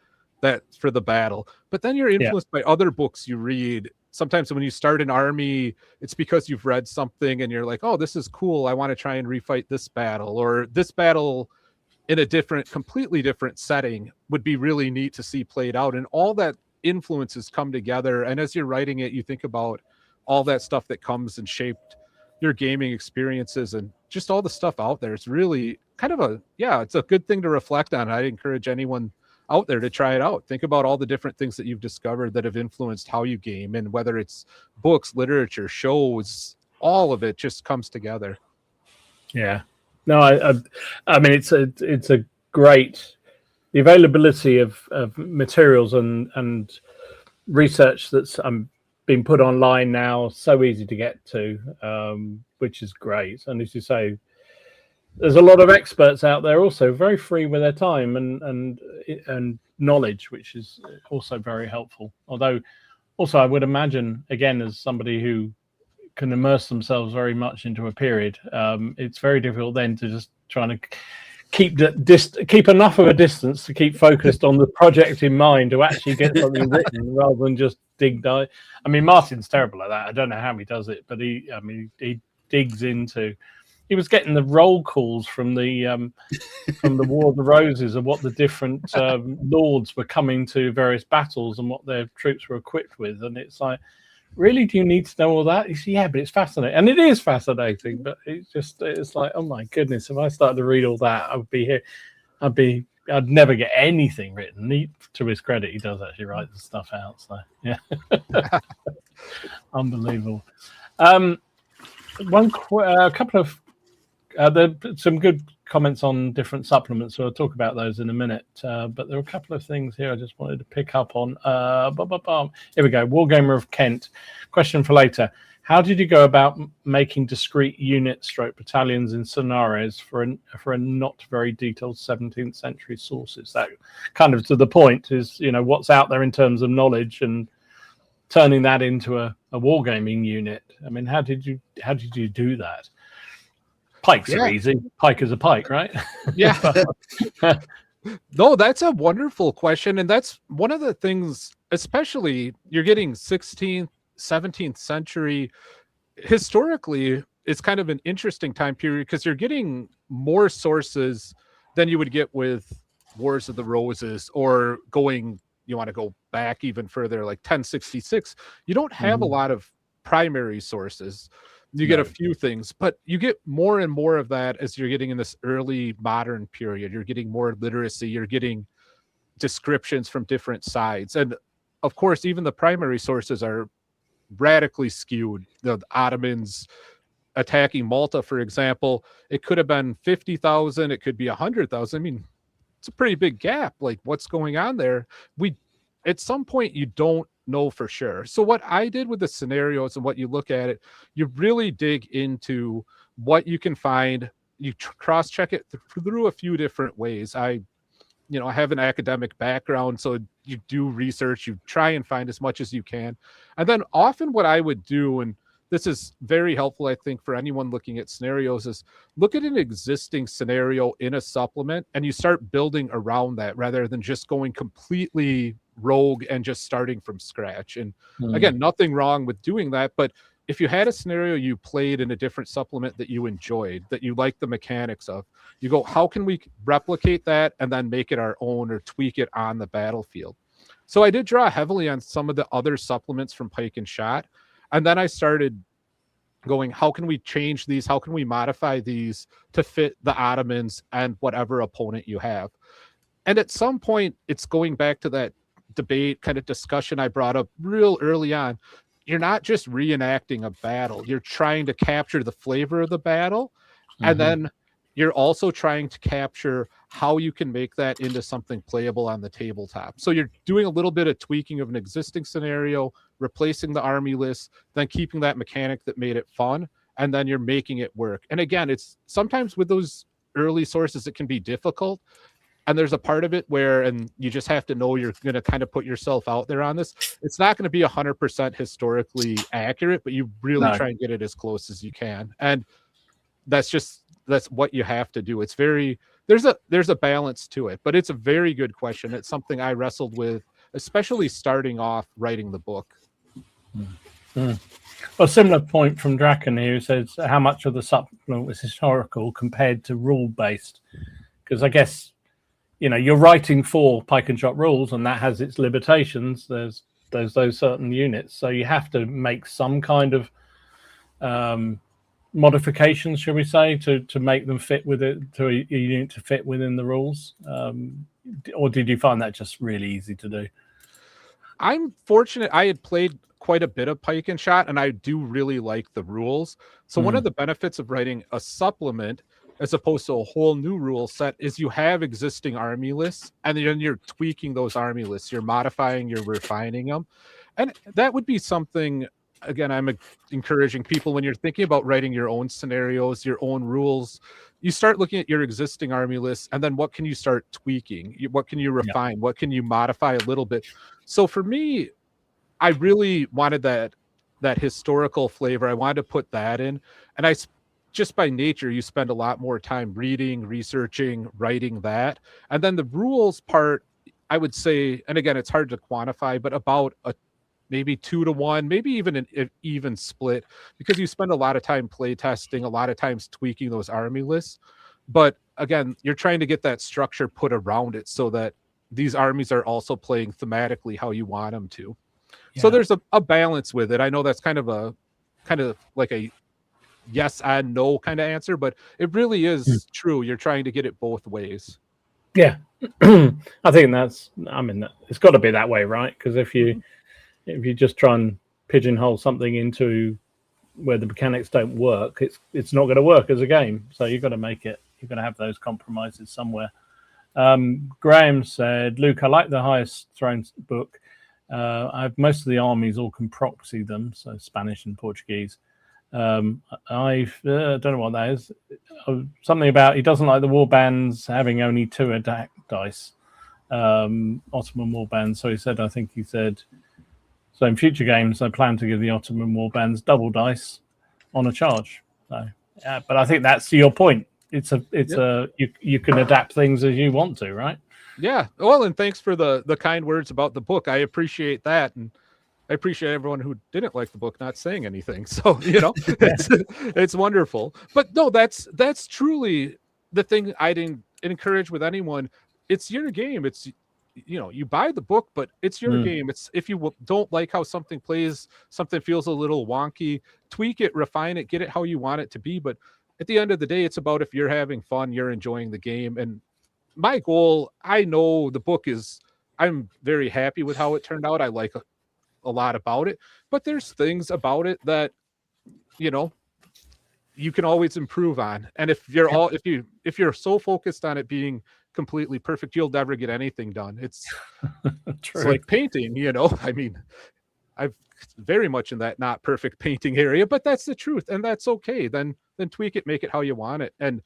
B: for the battle, but then you're influenced by other books you read. Sometimes when you start an army, it's because you've read something and you're like, oh, this is cool, I want to try and refight this battle, or this battle in a completely different setting would be really neat to see played out. And all that influences come together, and as you're writing it, you think about all that stuff that comes and shaped your gaming experiences and just all the stuff out there. It's really kind of it's a good thing to reflect on. I encourage anyone out there to try it out. Think about all the different things that you've discovered that have influenced how you game, and whether it's books, literature, shows, all of it just comes together.
A: Yeah. No, I mean, it's a great, the availability of materials and research that's being put online now, so easy to get to, which is great. And as you say, there's a lot of experts out there also very free with their time and knowledge, which is also very helpful. Although, also I would imagine, again, as somebody who can immerse themselves very much into a period, it's very difficult then to just try to keep enough of a distance to keep focused on the project in mind to actually get something written rather than just I mean, Martin's terrible at that. I don't know how he does it, but he digs into. He was getting the roll calls from the War of the Roses of what the different lords were coming to various battles and what their troops were equipped with, and it's like, really, do you need to know all that? He said, yeah, but it's fascinating, and it is fascinating. But it's like, oh my goodness, if I started to read all that, I would be here. I'd never get anything written. To his credit, he does actually write the stuff out. So yeah, unbelievable. A couple of some good comments on different supplements, so I'll talk about those in a minute. But there are a couple of things here I just wanted to pick up on. Here we go. Wargamer of Kent. Question for later. How did you go about making discrete unit/battalions in scenarios for a not very detailed 17th century sources? That kind of to the point is, what's out there in terms of knowledge and turning that into a wargaming unit. I mean, how did you do that? Pikes are easy. Pike is a pike, right?
B: Yeah. No, that's a wonderful question. And that's one of the things, especially you're getting 16th, 17th century. Historically, it's kind of an interesting time period because you're getting more sources than you would get with Wars of the Roses or you want to go back even further, like 1066. You don't have a lot of primary sources. You get a few things, but you get more and more of that as you're getting in this early modern period. You're getting more literacy. You're getting descriptions from different sides. And of course, even the primary sources are radically skewed. The Ottomans attacking Malta, for example, it could have been 50,000. It could be 100,000. I mean, it's a pretty big gap. Like, what's going on there? At some point, you don't know for sure. So what I did with the scenarios and what you look at it, you really dig into what you can find. You cross-check it through a few different ways. I have an academic background, so you do research, you try and find as much as you can. And then often what I would do, and this is very helpful, I think, for anyone looking at scenarios, is look at an existing scenario in a supplement and you start building around that rather than just going completely rogue and just starting from scratch. And again, nothing wrong with doing that, but if you had a scenario you played in a different supplement that you enjoyed, that you liked the mechanics of, you go, how can we replicate that and then make it our own or tweak it on the battlefield? So I did draw heavily on some of the other supplements from Pike and Shot. And then I started going, how can we change these? How can we modify these to fit the Ottomans and whatever opponent you have? And at some point, it's going back to that debate kind of discussion I brought up real early on. You're not just reenacting a battle. You're trying to capture the flavor of the battle. And then you're also trying to capture how you can make that into something playable on the tabletop. So you're doing a little bit of tweaking of an existing scenario, replacing the army list, then keeping that mechanic that made it fun, and then you're making it work. And again, it's sometimes with those early sources, it can be difficult. And there's a part of it where, and you just have to know you're going to kind of put yourself out there on this. It's not going to be 100% historically accurate, but you really try and get it as close as you can. And that's what you have to do. It's there's a balance to it, but it's a very good question. It's something I wrestled with, especially starting off writing the book.
A: Well, a similar point from Draken here, who says how much of the supplement was historical compared to rule-based? Because I guess, you're writing for Pike and Shot rules, and that has its limitations. There's those certain units, so you have to make some kind of modifications, shall we say, to make them fit with it, to a unit to fit within the rules. Or did you find that just really easy to do?
B: I'm fortunate. I had played quite a bit of Pike and Shot, and I do really like the rules. So one of the benefits of writing a supplement as opposed to a whole new rule set is you have existing army lists, and then you're tweaking those army lists. You're modifying, you're refining them. And that would be something again, I'm encouraging people, when you're thinking about writing your own scenarios, your own rules, you start looking at your existing army list, and then what can you start tweaking? What can you refine? What can you modify a little bit? So for me, I really wanted that historical flavor. I wanted to put that in, and just by nature, you spend a lot more time reading, researching, writing that, and then the rules part, I would say, and again, it's hard to quantify, but about a maybe 2-to-1, maybe even an even split, because you spend a lot of time play testing, a lot of times tweaking those army lists. But again, you're trying to get that structure put around it so that these armies are also playing thematically how you want them to. Yeah. So there's a balance with it. I know that's kind of like a yes and no kind of answer, but it really is true. You're trying to get it both ways.
A: Yeah. I think it's got to be that way, right? Because if you just try and pigeonhole something into where the mechanics don't work, it's not going to work as a game. So you've got to make it. You've got to have those compromises somewhere. Graham said, Luke, I like the Highest Throne book. I have most of the armies all can proxy them, so Spanish and Portuguese. I don't know what that is. Something about he doesn't like the war bands having only 2 attack dice. Ottoman war bands. So he said, so in future games, I plan to give the Ottoman war bands double dice on a charge. So, yeah, but I think that's your point. You can adapt things as you want to, right?
B: Yeah. Well, and thanks for the kind words about the book. I appreciate that, and I appreciate everyone who didn't like the book not saying anything. So it's wonderful. But no, that's truly the thing I'd encourage with anyone. It's your game. It's you buy the book, but it's your game. It's if you don't like how something plays, something feels a little wonky, tweak it, refine it, get it how you want it to be. But at the end of the day, it's about if you're having fun, you're enjoying the game. And my goal, I know the book I'm very happy with how it turned out. I like a lot about it, but there's things about it that you can always improve on. And if you're so focused on it being completely perfect, you'll never get anything done. It's like painting, I mean, I've very much in that not perfect painting area, but that's the truth, and that's okay. Then tweak it, make it how you want it. And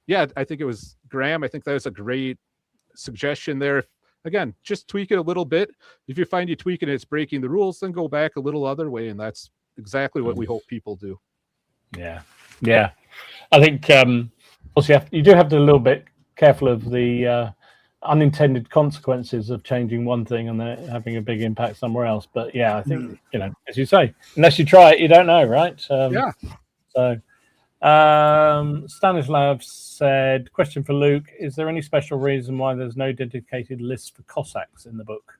B: yeah, I think it was Graham. I think that was a great suggestion there. Again, just tweak it a little bit. If you find you tweaking it, it's breaking the rules, then go back a little other way. And that's exactly what we hope people do.
A: Yeah. I think also you do have to be a little bit careful of the unintended consequences of changing one thing and then having a big impact somewhere else. But yeah, I think, as you say, unless you try it, you don't know, right?
B: Yeah.
A: So Stanislav said, question for Luke, is there any special reason why there's no dedicated list for Cossacks in the book?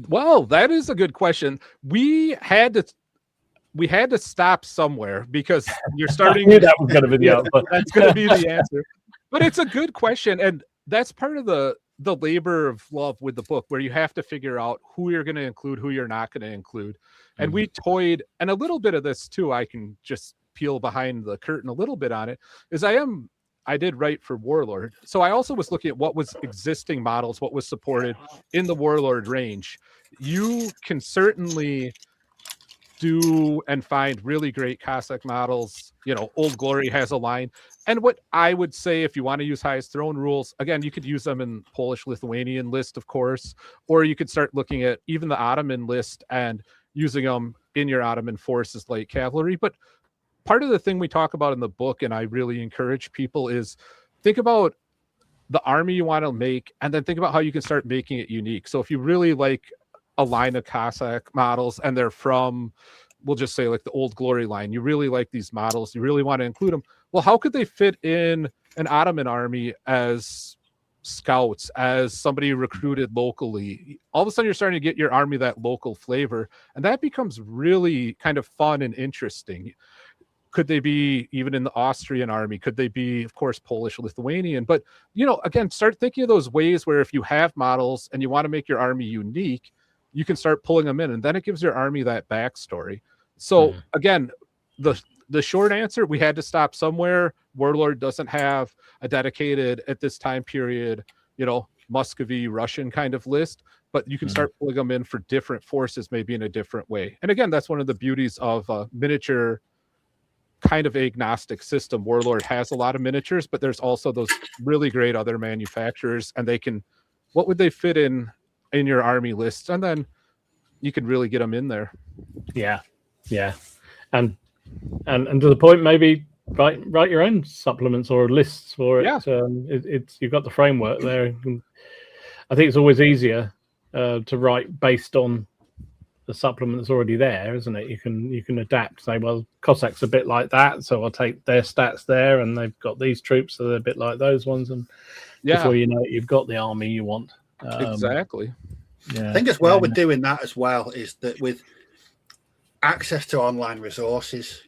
B: Well, that is a good question. We had to stop somewhere because you're starting.
A: I knew that was going to be the answer.
B: That's going to be the answer. But it's a good question, and that's part of the labor of love with the book, where you have to figure out who you're going to include, who you're not going to include. And we toyed, and a little bit of this too, I can just peel behind the curtain a little bit on it, is I did write for Warlord. So I also was looking at what was existing models, what was supported in the Warlord range. You can certainly do and find really great Cossack models. Old Glory has a line. And what I would say, if you want to use Highest Throne rules, again, you could use them in Polish-Lithuanian list, of course, or you could start looking at even the Ottoman list and using them in your Ottoman forces like cavalry. But part of the thing we talk about in the book, and I really encourage people, is think about the army you want to make, and then think about how you can start making it unique. So if you really like a line of Cossack models and they're from, we'll just say like the Old Glory line, you really like these models, you really want to include them. Well, how could they fit in an Ottoman army as scouts, as somebody recruited locally? All of a sudden you're starting to get your army that local flavor, and that becomes really kind of fun and interesting. Could they be even in the Austrian army? Could they be, of course, Polish, Lithuanian? But, again, start thinking of those ways where if you have models and you want to make your army unique, you can start pulling them in, and then it gives your army that backstory. So again, the short answer, we had to stop somewhere. Warlord doesn't have a dedicated, at this time period, Muscovy Russian kind of list, but you can start pulling them in for different forces, maybe in a different way. And again, that's one of the beauties of a miniature kind of agnostic system. Warlord has a lot of miniatures, but there's also those really great other manufacturers, and they can, what would they fit in your army list? And then you can really get them in there.
A: Yeah. And to the point, maybe write your own supplements or lists for it.
B: Yeah.
A: It's you've got the framework there. I think it's always easier to write based on the supplement that's already there, isn't it? You can adapt. Say, well, Cossack's a bit like that, so I'll take their stats there, and they've got these troops, so they're a bit like those ones. And before you know it, you've got the army you want.
B: Exactly.
C: I think as well with doing that as well is that with access to online resources,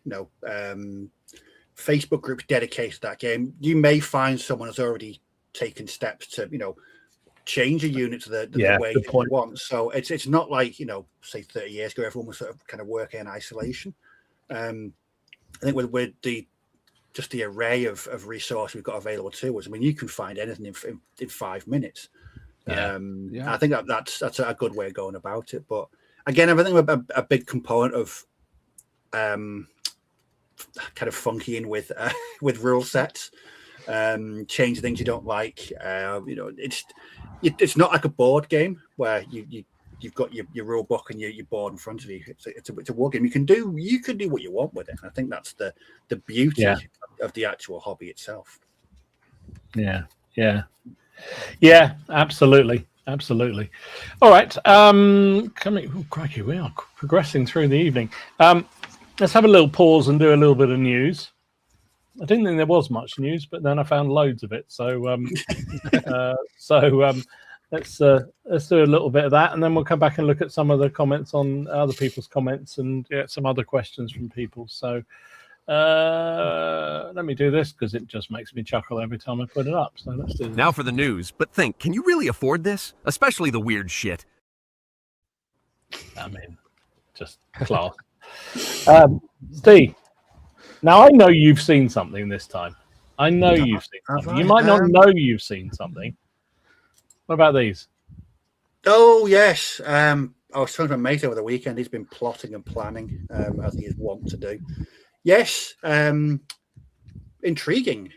C: Facebook groups dedicated to that game, you may find someone has already taken steps to, change a unit to the way you want. So it's not like, say 30 years ago, everyone was sort of kind of working in isolation. I think with the array of resources we've got available to us, I mean, you can find anything in 5 minutes. I think that's a good way of going about it. But again, I think a big component of kind of funkying with rule sets, change things you don't like. It's not like a board game where you've got your rule book and your board in front of you. It's a war game. You can do what you want with it. And I think that's the beauty of the actual hobby itself.
A: Yeah, absolutely. All right. Crikey, we are progressing through the evening. Let's have a little pause and do a little bit of news. I didn't think there was much news, but then I found loads of it. So, let's do a little bit of that, and then we'll come back and look at some of the comments on other people's comments and get some other questions from people. So, let me do this because it just makes me chuckle every time I put it up. So let's do this.
D: Now for the news. But think, can you really afford this? Especially the weird shit.
A: I mean, just class. Steve, now I know you've seen something this time. I know you've seen something. You might not know you've seen something. What about these?
C: Oh, yes. I was talking to my mate over the weekend. He's been plotting and planning, as he is wont to do. Yes, intriguing.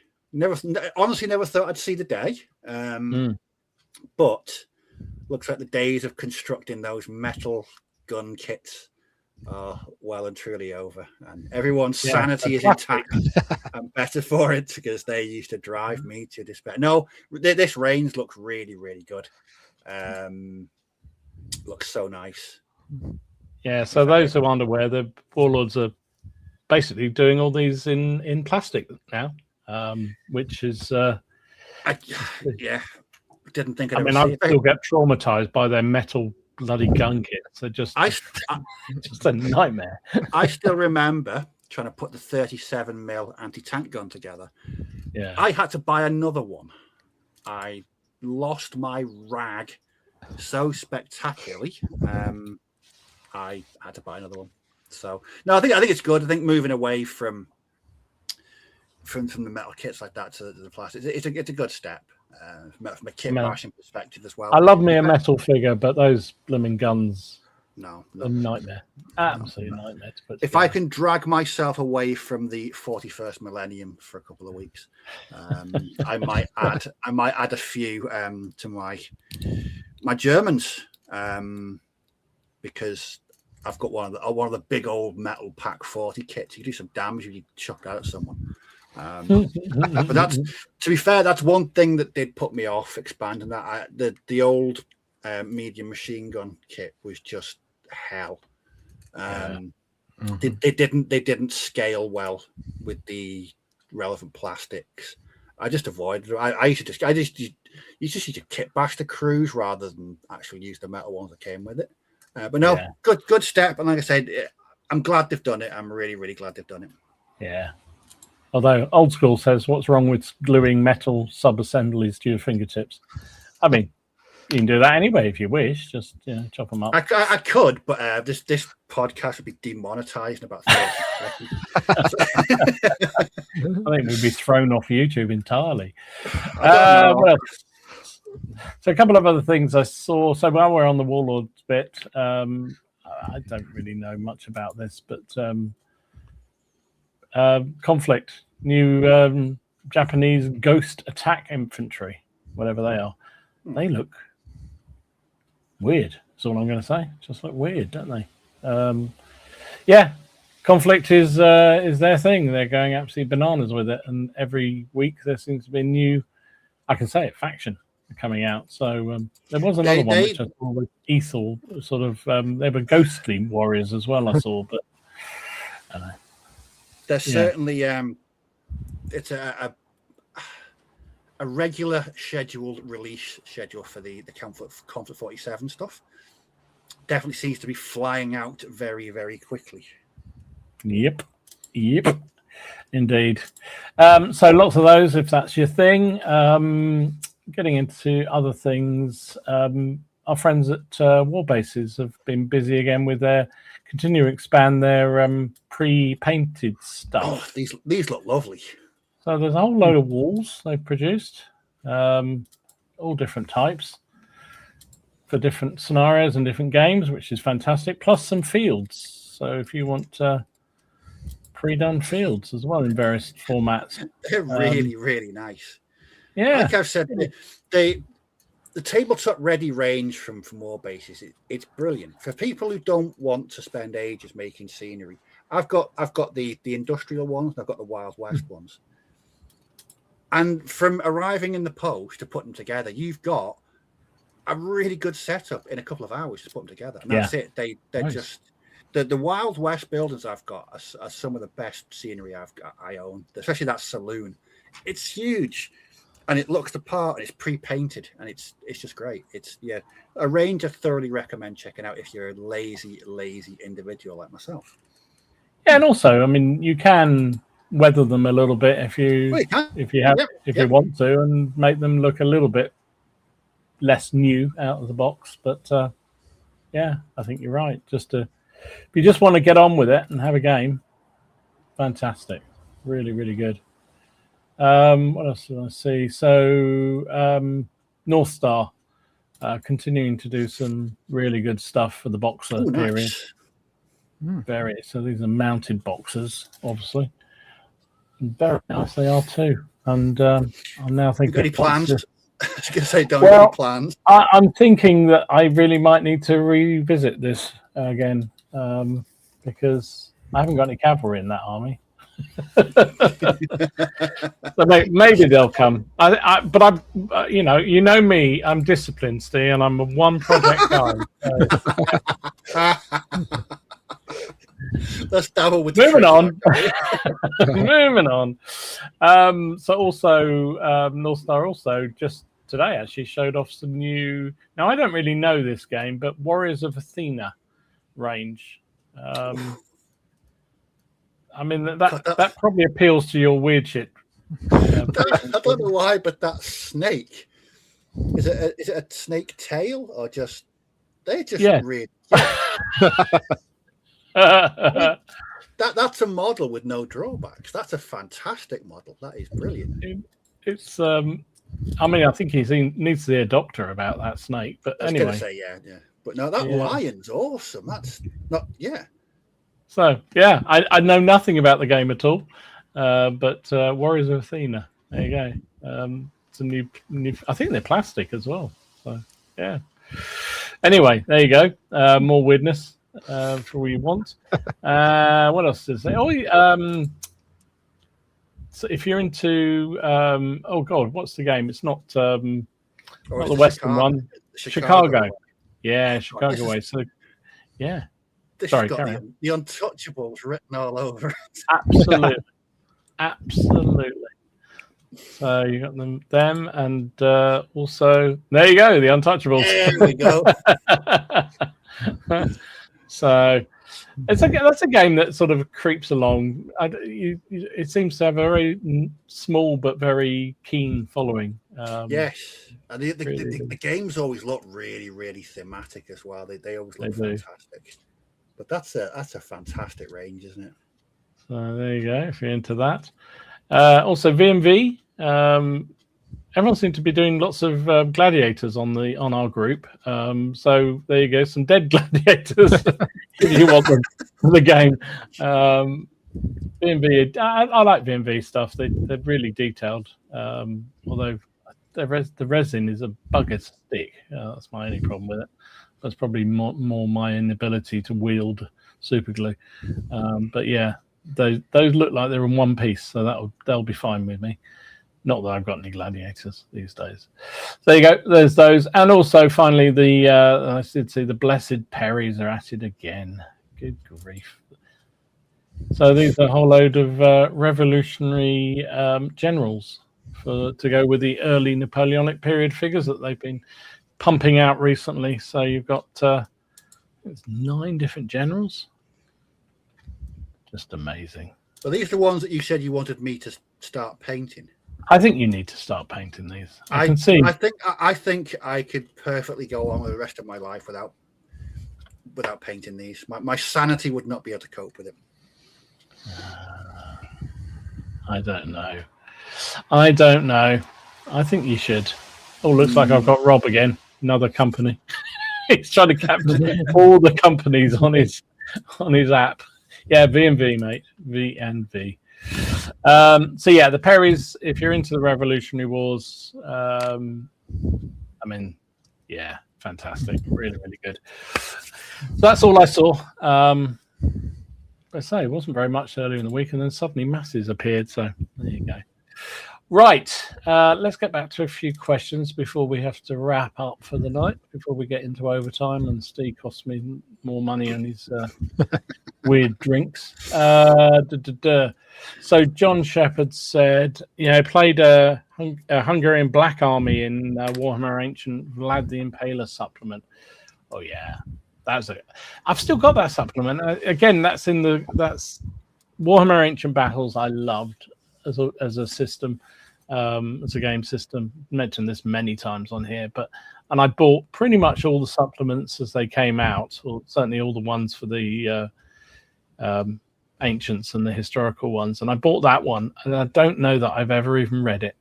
C: Honestly, never thought I'd see the day. But looks like the days of constructing those metal gun kits are well and truly over, and everyone's sanity is intact and better for it, because they used to drive me to despair. No, this range looks really, really good. Looks so nice.
A: Yeah, so those who aren't aware, the Warlords are basically doing all these in plastic now, which is
C: didn't think
A: I still get traumatized by their metal bloody gun kits. They're just just a nightmare.
C: I still remember trying to put the 37mm anti-tank gun together.
A: Yeah,
C: I had to buy another one. I lost my rag so spectacularly. I had to buy another one. So no, I think it's good. I think moving away from the metal kits like that to the plastic, it's a good step from a kit bashing perspective as well.
A: I love me a metal figure, but those blooming guns,
C: no,
A: a nightmare, absolute nightmare to put together.
C: If I can drag myself away from the 41st millennium for a couple of weeks, I might add a few to my Germans, because I've got one of the big old metal Pack 40 kits. You can do some damage if you chuck that at someone. But that's, to be fair, that's one thing that did put me off expanding that. The old medium machine gun kit was just hell. They didn't scale well with the relevant plastics. I just avoided it. I used to use a kit bash to cruise rather than actually use the metal ones that came with it. But no, good step. And like I said, I'm glad they've done it. I'm really, really glad they've done it.
A: Yeah. Although Old School says, what's wrong with gluing metal sub-assemblies to your fingertips? I mean, you can do that anyway if you wish. Just chop them up.
C: I could, but this podcast would be demonetized in about 30 seconds.
A: I think we'd be thrown off YouTube entirely. So a couple of other things I saw. So while we're on the Warlords bit, I don't really know much about this, but Conflict, new Japanese ghost attack infantry, whatever they are. They look weird. That's all I'm going to say. Just look weird, don't they? Yeah, Conflict is their thing. They're going absolutely bananas with it, and every week there seems to be a new, I can say it, faction coming out. So there was another one which I saw with Ethel, sort of. They were ghostly warriors as well. I saw, but I don't know.
C: There's certainly it's a regular scheduled release schedule for the Conflict 47 stuff. Definitely seems to be flying out very, very quickly. Yep,
A: indeed. So lots of those, if that's your thing. Getting into other things, our friends at War Bases have been busy again with their continue to expand their pre-painted stuff.
C: Oh, these look lovely.
A: So there's a whole load of walls they've produced, all different types for different scenarios and different games, which is fantastic. Plus some fields. So if you want pre-done fields as well in various formats,
C: they're really, really nice.
A: Yeah,
C: like I've said, the tabletop ready range from War Bases, it's brilliant for people who don't want to spend ages making scenery. I've got the industrial ones, and I've got the Wild West ones, and from arriving in the post to put them together, you've got a really good setup in a couple of hours to put them together, and that's it. They're nice. Just the Wild West buildings I've got are some of the best scenery I own, especially that saloon. It's huge. And it looks the part, and it's pre-painted, and it's just great. It's a range I thoroughly recommend checking out if you're a lazy individual like myself.
A: Yeah, and also, I mean, you can weather them a little bit if you want to, and make them look a little bit less new out of the box. But yeah, I think you're right. If you just want to get on with it and have a game, fantastic, really, really good. What else do I see? So North Star continuing to do some really good stuff for the boxer period. Very. So these are mounted boxers, obviously. And very nice they are too. And I'm now thinking.
C: Got any plans? I was going to say, don't have any plans.
A: I'm thinking that I really might need to revisit this again because I haven't got any cavalry in that army. So maybe they'll come. But I'm, you know me. I'm disciplined, Steve, and I'm a one project guy.
C: Let's dabble with.
A: Moving on. Moving on. So also, North Star also just today actually showed off some new. Now I don't really know this game, but Warriors of Athena range. I mean that probably appeals to your weird shit.
C: I don't know why, but that snake is it a snake tail or just really? That's a model with no drawbacks. That's a fantastic model. That is brilliant.
A: It's I mean, I think he needs to see a doctor about that snake. But anyway,
C: I was going to say yeah. But no, that lion's awesome. That's not
A: So yeah, I know nothing about the game at all, but Warriors of Athena. There you go. It's a new. I think they're plastic as well. So yeah. Anyway, there you go. More weirdness for what you want. What else is there? So if you're into oh god, what's the game? It's not the Western one. Chicago. Yeah, Chicago way. So yeah. Sorry,
C: got the Untouchables written all over it.
A: Absolutely. So you got them, and also there you go, the Untouchables.
C: There we go.
A: So that's a game that sort of creeps along. It seems to have a very small but very keen following.
C: Yes, and the games always look really, really thematic as well. They always look fantastic. But that's a fantastic range, isn't it? So
A: there you go, if you're into that. Also, VMV everyone seemed to be doing lots of gladiators on our group. So there you go, some dead gladiators if you want them for the game. V&V, I like V&V stuff. They're really detailed. Although the resin is a bugger stick. That's my only problem with it. That's probably more my inability to wield super glue. But yeah, those look like they're in one piece, so they'll be fine with me. Not that I've got any gladiators these days. So there you go. There's those, and also finally I did see the blessed Perrys are at it again. Good grief! So these are a whole load of revolutionary generals to go with the early Napoleonic period figures that they've been pumping out recently. So you've got it's 9 different generals. Just amazing.
C: Well, these are the ones that you said you wanted me to start painting.
A: I think you need to start painting these. I can see.
C: I think I could perfectly go on with the rest of my life without painting these. My sanity would not be able to cope with it.
A: I don't know. I think you should. Oh, looks like I've got Rob again. Another company. He's trying to capture all the companies on his app. Yeah, V&V, mate. V&V. So yeah, the Perrys, if you're into the Revolutionary Wars, I mean, yeah, fantastic. Really, really good. So that's all I saw. I say it wasn't very much earlier in the week, and then suddenly masses appeared. So there you go. Right, let's get back to a few questions before we have to wrap up for the night, before we get into overtime and Steve costs me more money on his weird drinks. So John Shepherd said, played a Hungarian Black Army in Warhammer Ancient Vlad the Impaler supplement. Oh yeah, I've still got that supplement. Again, that's Warhammer Ancient Battles. I loved as a system. As a game system. Mentioned this many times on here, and I bought pretty much all the supplements as they came out, or certainly all the ones for the ancients and the historical ones. And I bought that one, and I don't know that I've ever even read it.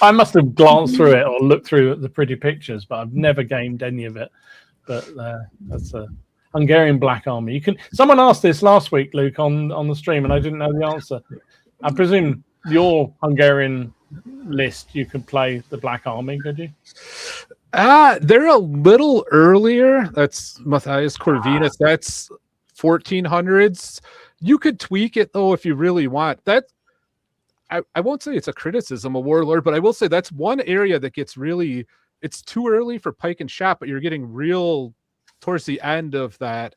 A: I must have glanced through it or looked through the pretty pictures, but I've never gamed any of it. But that's a Hungarian Black Army. Someone asked this last week, Luke, on the stream, and I didn't know the answer. I presume your Hungarian list, you could play the Black Army, could you?
B: They're a little earlier. That's Matthias Corvinus. That's 1400s. You could tweak it though if you really want. That I won't say it's a criticism of Warlord, but I will say that's one area that gets really. It's too early for Pike and Shot, but you're getting real towards the end of that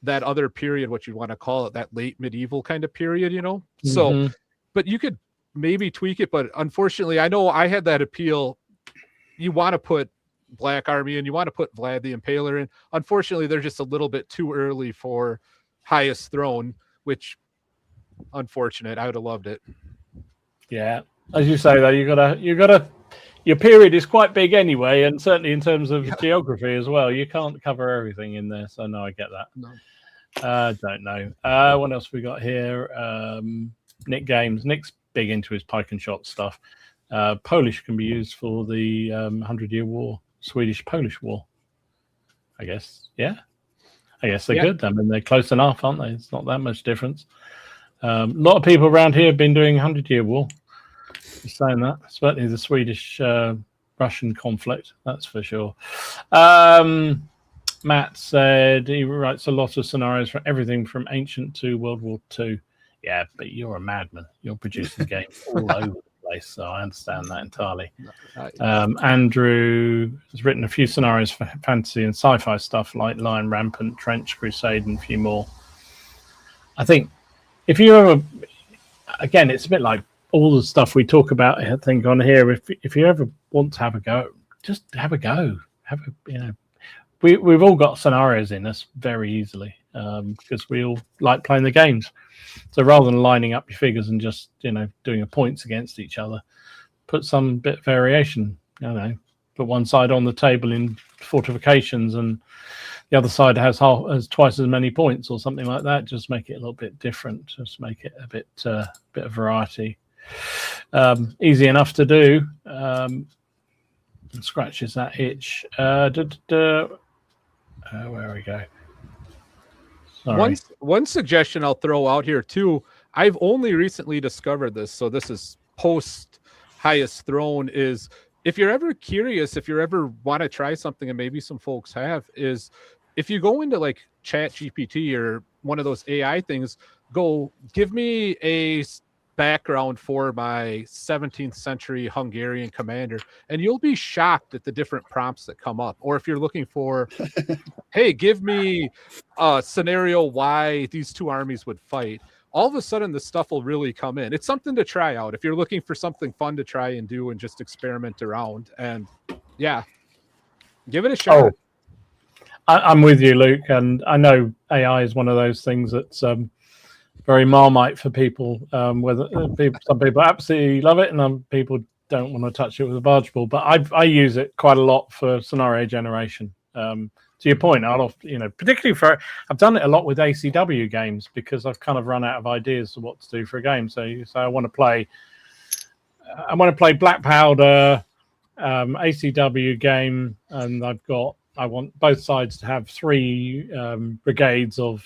B: other period, what you want to call it, that late medieval kind of period, Mm-hmm. So. But you could maybe tweak it. But unfortunately, I know I had that appeal. You want to put Black Army and you want to put Vlad the Impaler in. Unfortunately, they're just a little bit too early for Highest Throne, which unfortunate. I would have loved it.
A: Yeah, as you say though, you gotta. Your period is quite big anyway, and certainly in terms of geography as well. You can't cover everything in there. So no, I get that.
B: No.
A: Don't know. What else we got here? Nick Games. Nick's big into his Pike and Shot stuff. Polish can be used for the 100-Year War, Swedish-Polish War. I guess, yeah. I guess they're good. I mean, they're close enough, aren't they? It's not that much difference. A lot of people around here have been doing 100-Year War. Just saying that. Certainly the Swedish-Russian conflict, that's for sure. Matt said he writes a lot of scenarios for everything from Ancient to World War II. Yeah, but you're a madman. You're producing games all over the place, so I understand that entirely. Andrew has written a few scenarios for fantasy and sci-fi stuff like Lion Rampant, Trench Crusade, and a few more. I think if you ever, again, it's a bit like all the stuff we talk about, I think, on here. If you ever want to have a go, just have a go. We've all got scenarios in us very easily because we all like playing the games. So rather than lining up your figures and just doing a points against each other, put some bit of variation. Put one side on the table in fortifications and the other side has twice as many points or something like that. Just make it a little bit different. Just make it a bit of variety. easy enough to do. Scratches that itch. Where we go. Sorry.
B: One suggestion I'll throw out here too. I've only recently discovered this, so this is post Highest Throne. Is if you're ever curious, if you ever want to try something, and maybe some folks have, is if you go into like Chat GPT or one of those AI things, go give me a background for my 17th century Hungarian commander, and you'll be shocked at the different prompts that come up. Or if you're looking for, hey, give me a scenario why these two armies would fight, all of a sudden the stuff will really come in. It's something to try out if you're looking for something fun to try and do and just experiment around. And yeah, give it a shot.
A: I'm with you, Luke, and I know AI is one of those things that's very Marmite for people. Whether some people absolutely love it, and some people don't want to touch it with a barge pole. But I use it quite a lot for scenario generation. To your point, particularly I've done it a lot with ACW games because I've kind of run out of ideas of what to do for a game. So you say I want to play Black Powder ACW game, and I want both sides to have 3 brigades of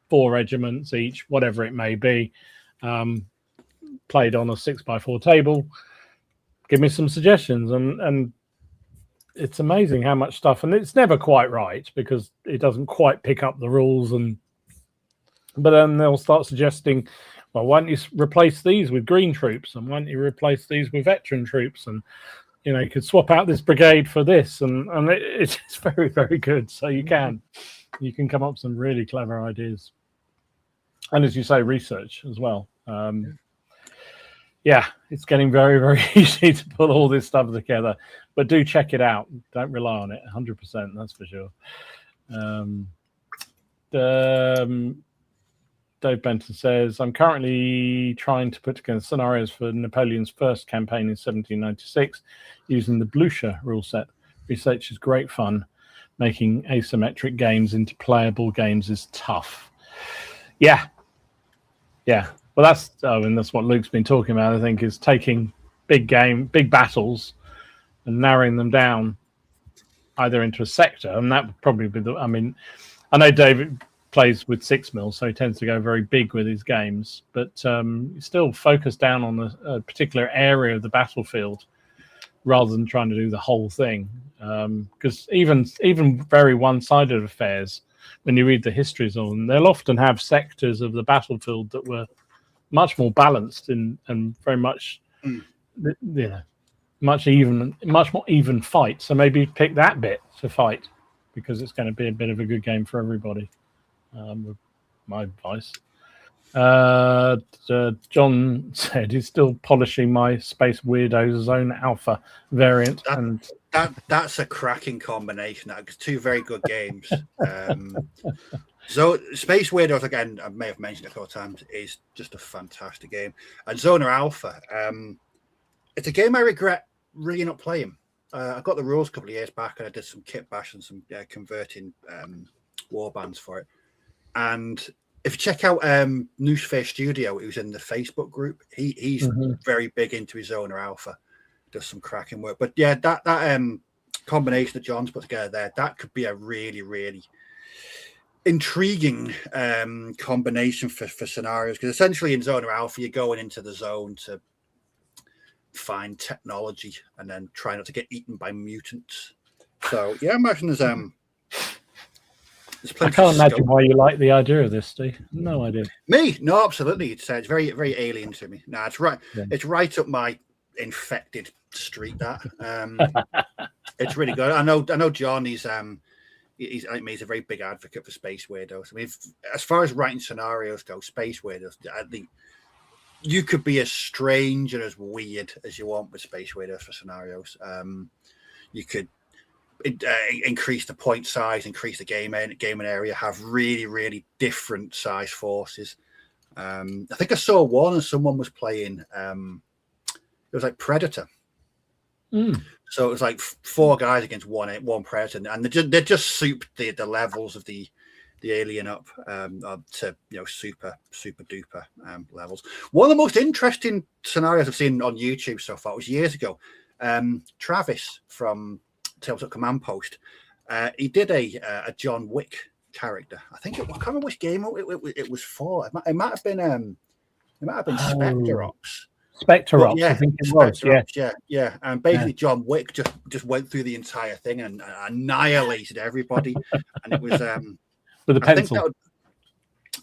A: 4 regiments each, whatever it may be, played on a 6x4 table. Give me some suggestions, and it's amazing how much stuff, and it's never quite right because it doesn't quite pick up the rules, but then they'll start suggesting, well, why don't you replace these with green troops, and why don't you replace these with veteran troops, and you could swap out this brigade for this, and it's very, very good. So you can come up with some really clever ideas. And as you say, research as well. Yeah, it's getting very, very easy to put all this stuff together. But do check it out. Don't rely on it 100%, that's for sure. Dave Benton says, I'm currently trying to put together scenarios for Napoleon's first campaign in 1796 using the Blucher rule set. Research is great fun. Making asymmetric games into playable games is tough. Yeah. Well, that's what Luke's been talking about, I think, is taking big battles and narrowing them down either into a sector, and that would probably be I know David plays with 6 mil, so he tends to go very big with his games, but still focus down on a particular area of the battlefield rather than trying to do the whole thing. Because even very one-sided affairs, when you read the histories of them, they'll often have sectors of the battlefield that were much more balanced and very much, much more even fight. So maybe pick that bit to fight because it's going to be a bit of a good game for everybody. With my advice. John said he's still polishing my Space Weirdo Zone Alpha variant,
C: that's a cracking combination. That's 2 very good games. So Space Weirdos, again, I may have mentioned it a couple of times, is just a fantastic game. And Zona Alpha, it's a game I regret really not playing. I got the rules a couple of years back, and I did some kit bash and some converting war bands for it. And if you check out Noosh Fair Studio, who's in the Facebook group, he's very big into his Zona Alpha, does some cracking work. But yeah, that combination that John's put together there, that could be a really, really intriguing combination for scenarios, because essentially in Zona Alpha, you're going into the zone to find technology and then try not to get eaten by mutants. So yeah, I imagine there's
A: I can't imagine why you like the idea of this, Steve. No idea.
C: Me? No, absolutely. It's very, very alien to me. No, it's right. Yeah. It's right up my infected street. That it's really good. I know. John. He's like me. He's a very big advocate for Space Weirdos. I mean, as far as writing scenarios go, Space Weirdos. I think you could be as strange and as weird as you want with Space Weirdos for scenarios. You could increase the point size, increase the gaming area, have really, really different size forces. I think I saw one and someone was playing it was like Predator. So it was like 4 guys against one Predator, and they just souped the levels of the the alien up to super duper levels. One of the most interesting scenarios I've seen on YouTube so far was years ago. Travis from Tabletop Command Post, he did a John Wick character. I can't remember which game it was for. It might have been Spectre Ops.
A: Spectre Ops, I think it was.
C: Yeah. And basically, John Wick just went through the entire thing and annihilated everybody. And it was
A: with a pencil.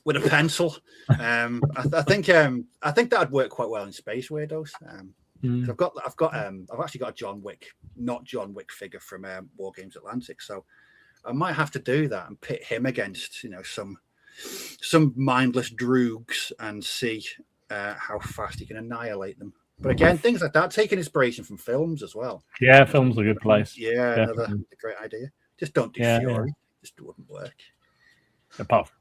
C: With a pencil. I think that'd work quite well in Space Weirdos. I've actually got a John Wick, not John Wick figure from Wargames Atlantic. So I might have to do that and pit him against some mindless droogs and see how fast he can annihilate them. But again, things like that, taking inspiration from films as well.
A: Yeah, film's a good place.
C: Yeah, another great idea. Just don't do Fury. Just wouldn't work.
A: Apart from,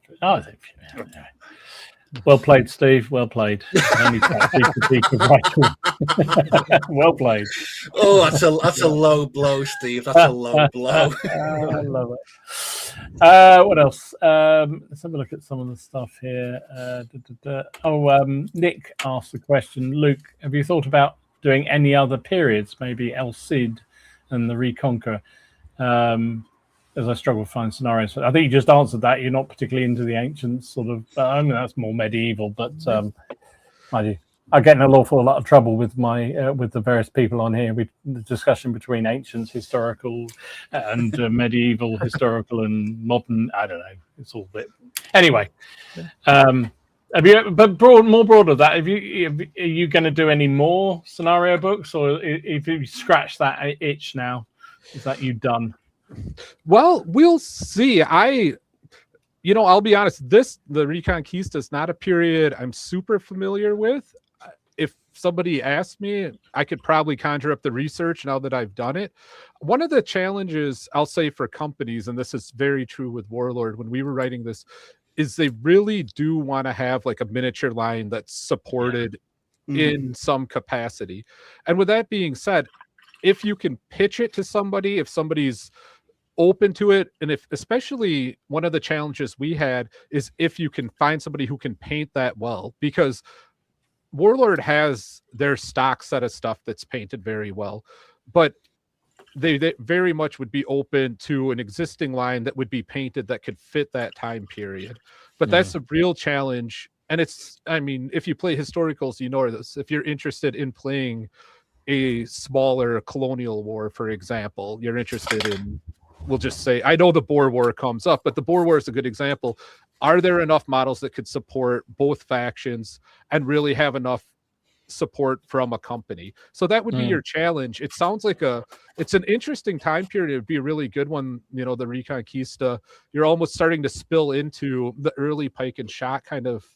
A: well played, Steve. Well played. Well played.
C: Oh, that's a low blow, Steve. That's a low blow.
A: I love it. What else? Let's have a look at some of the stuff here. Nick asked the question. Luke, have you thought about doing any other periods? Maybe El Cid and the Reconquer. As I struggle to find scenarios. I think you just answered that. You're not particularly into the ancient sort of. I mean, that's more medieval, but I get in an awful lot of trouble with with the various people on here with the discussion between ancients, historical, and medieval, historical, and modern. I don't know. It's all a bit. Anyway, have you? But more broad of that, are you going to do any more scenario books, or if you scratch that itch now, is that you done?
B: Well, we'll see. I'll be honest, the Reconquista is not a period I'm super familiar with. If somebody asked me, I could probably conjure up the research now that I've done it. One of the challenges I'll say for companies, and this is very true with Warlord, when we were writing this, is they really do want to have like a miniature line that's supported in some capacity. And with that being said, if you can pitch it to somebody, if somebody's open to it, and if especially one of the challenges we had is if you can find somebody who can paint that well, because Warlord has their stock set of stuff that's painted very well, but they very much would be open to an existing line that would be painted that could fit that time period. But that's a real challenge. And if you play historicals, you know this. If you're interested in playing a smaller colonial war, for example, you're interested in, we'll just say, I know the Boer War comes up, but the Boer War is a good example. Are there enough models that could support both factions and really have enough support from a company? So that would be your challenge. It sounds like it's an interesting time period. It would be a really good one. The Reconquista, you're almost starting to spill into the early pike and shot kind of,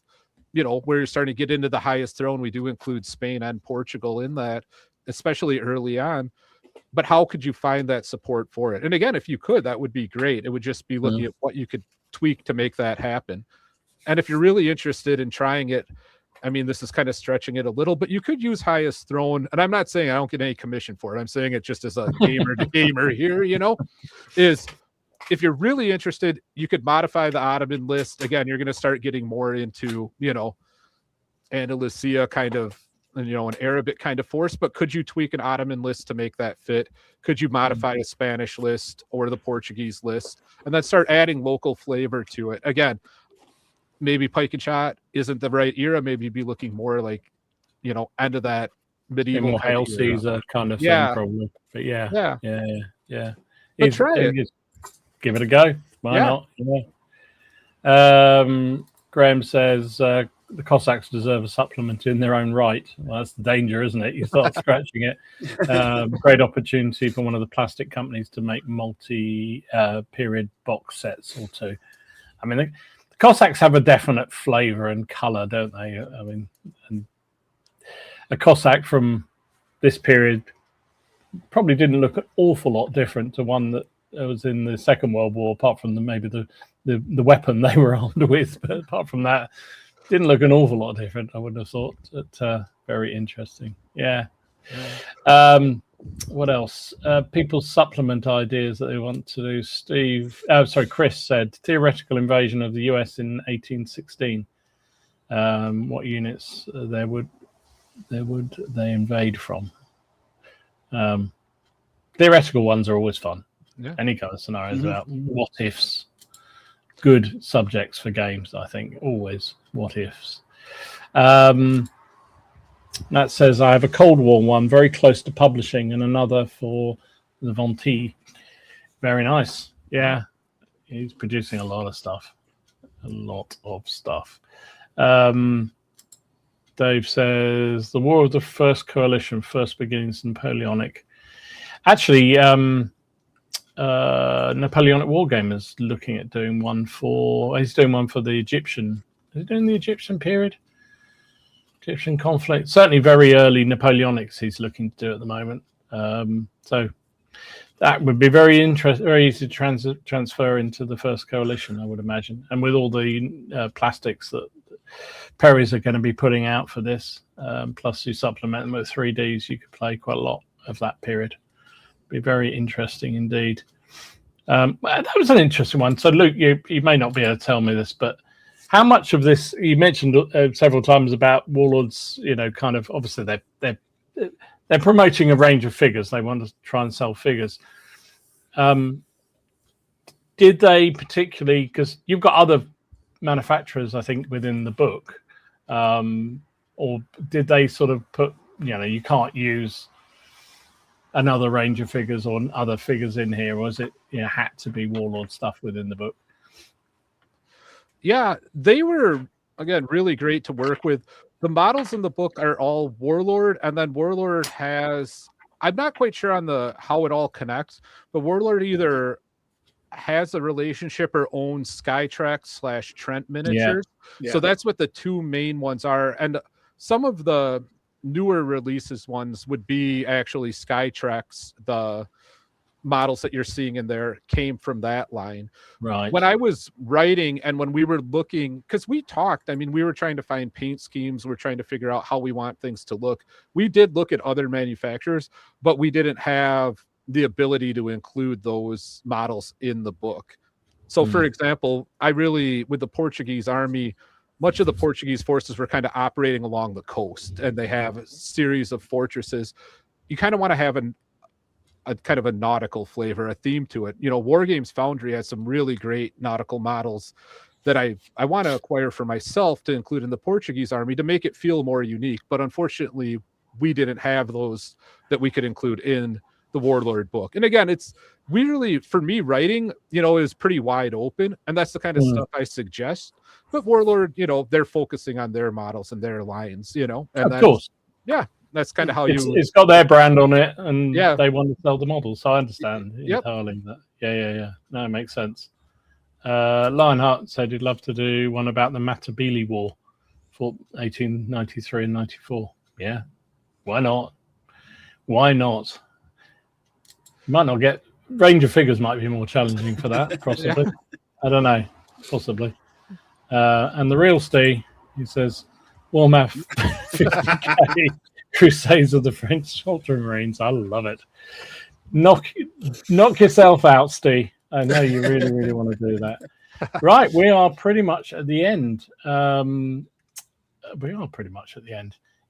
B: where you're starting to get into the highest throne. We do include Spain and Portugal in that, especially early on. But how could you find that support for it? And again, if you could, that would be great. It would just be looking at what you could tweak to make that happen. And if you're really interested in trying it, this is kind of stretching it a little, but you could use highest throne. And I'm not saying I don't get any commission for it. I'm saying it just as a gamer to gamer here, is if you're really interested, you could modify the Ottoman list. Again, you're going to start getting more into, Andalusia kind of, an Arabic kind of force, but could you tweak an Ottoman list to make that fit? Could you modify a Spanish list or the Portuguese list and then start adding local flavor to it? Again, maybe pike and shot isn't the right era. Maybe you'd be looking more like, end of that medieval
A: Hail Caesar kind of thing, probably. But yeah.
B: But try it.
A: Just give it a go. Why not? Yeah. Graham says the Cossacks deserve a supplement in their own right. Well, that's the danger, isn't it? You start scratching it. Great opportunity for one of the plastic companies to make multi-period box sets or two. The Cossacks have a definite flavour and colour, don't they? And a Cossack from this period probably didn't look an awful lot different to one that was in the Second World War, apart from maybe the weapon they were armed with. But apart from that, didn't look an awful lot different, I would have thought. But very interesting. Yeah. What else? People's supplement ideas that they want to do. Chris said theoretical invasion of the US in 1816. What units would they invade from? Theoretical ones are always fun.
B: Yeah.
A: Any kind of scenarios about what ifs. Good subjects for games, I think. Always what ifs. That says I have a Cold War one very close to publishing and another for the Von T. Very nice. Yeah. He's producing a lot of stuff. Dave says the War of the First Coalition, first beginnings Napoleonic. Actually, Napoleonic Wargaming is looking at doing one for. He's doing one for the Egyptian. Is he doing the Egyptian period? Egyptian conflict. Certainly, very early Napoleonics. He's looking to do at the moment. So that would be very interesting. Very easy to transfer into the First Coalition, I would imagine. And with all the plastics that Perry's are going to be putting out for this, plus you supplement them with 3Ds, you could play quite a lot of that period. Be very interesting indeed. That was an interesting one. So, Luke, you may not be able to tell me this, but how much of this you mentioned several times about Warlords? You know, kind of obviously they're promoting a range of figures. They want to try and sell figures. Did they particularly? Because you've got other manufacturers, I think, within the book, or did they sort of put? You know, you can't use another range of figures or other figures in here, or was it had to be Warlord stuff within the book?
B: Yeah, they were again really great to work with. The models in the book are all Warlord, and then Warlord has, I'm not quite sure on how it all connects, but Warlord either has a relationship or owns Skytrax / Trent miniatures. Yeah. So that's what the two main ones are, and some of the newer releases ones would be actually Skytrax. The models that you're seeing in there came from that line.
A: Right.
B: When I was writing and when we were looking, because we talked, I mean, we were trying to find paint schemes. We're trying to figure out how we want things to look. We did look at other manufacturers, but we didn't have the ability to include those models in the book. So for example, with the Portuguese army, much of the Portuguese forces were kind of operating along the coast, and they have a series of fortresses. You kind of want to have a kind of a nautical flavor, a theme to it. You know, Wargames Foundry has some really great nautical models that I want to acquire for myself to include in the Portuguese army to make it feel more unique. But unfortunately, we didn't have those that we could include in the Warlord book. And again, it's really, for me, writing, is pretty wide open, and that's the kind of stuff I suggest. But Warlord, they're focusing on their models and their lines, and
A: of course.
B: Yeah, that's kind of how
A: it's got their brand on it, and they want to sell the models. So I understand entirely that. Yeah. No, it makes sense. Lionheart said he'd love to do one about the Matabele War for 1893 and 94. Yeah, why not? You might not get range of figures. Might be more challenging for that, possibly. I don't know, possibly. And the real Steve, he says, Warmouth 50K Crusades of the French Ultramarines. I love it. Knock yourself out, Steve. I know you really, really want to do that. Right, we are pretty much at the end.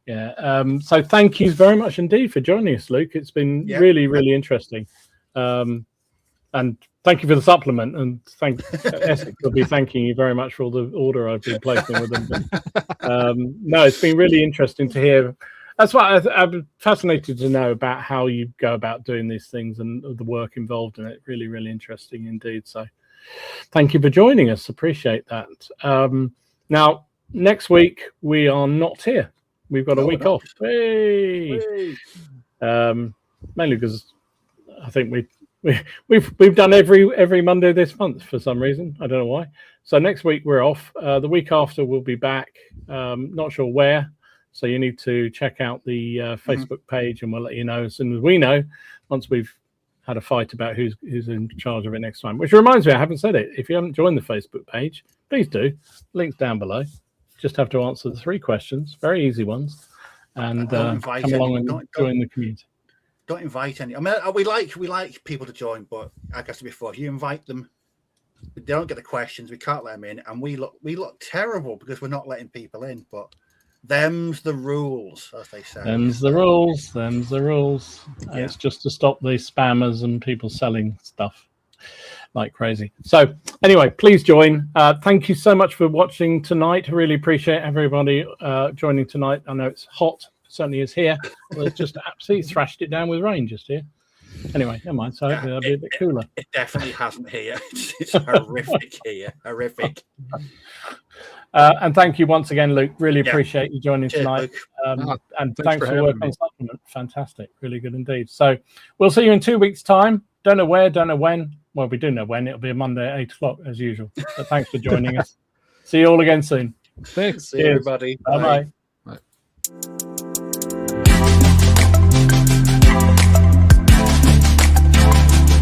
A: Yeah. So thank you very much indeed for joining us, Luke. It's been really, really interesting. And thank you for the supplement. And Essex will be thanking you very much for all the order I've been placing with them. But, no, it's been really interesting to hear. That's why I'm fascinated to know about how you go about doing these things and the work involved in it. Really, really interesting indeed. So thank you for joining us. Appreciate that. Now, next week, we are not here. We've got a week off. Hey. Mainly because I think we've done every Monday this month for some reason. I don't know why. So next week we're off. The week after we'll be back. Not sure where. So you need to check out the Facebook page, and we'll let you know as soon as we know. Once we've had a fight about who's in charge of it next time. Which reminds me, I haven't said it. If you haven't joined the Facebook page, please do. Links down below. Just have to answer the 3 questions, very easy ones, and come along and join the community.
C: don't invite any. I mean, we like people to join, but like I said before, if you invite them, they don't get the questions. We can't let them in, and we look terrible because we're not letting people in. But them's the rules, as they say.
A: Them's the rules. Them's the rules.
C: Yeah.
A: It's just to stop the spammers and people selling stuff like crazy. So anyway, please join. Thank you so much for watching tonight. I really appreciate everybody joining tonight. I know it's hot. Certainly is here. Well, it's just absolutely thrashed it down with rain just here. Anyway, never mind. So hopefully it'll be a bit cooler.
C: It definitely hasn't here. It's horrific here. Horrific.
A: And thank you once again, Luke. Really appreciate you joining tonight. And thanks for working on supplement. Fantastic. Really good indeed. So we'll see you in 2 weeks' time. Don't know where, don't know when. Well, we do know when. It'll be a Monday at 8 o'clock as usual. But thanks for joining us. See you all again soon.
B: Thanks.
C: See you, everybody.
A: Bye-bye.
B: Bye.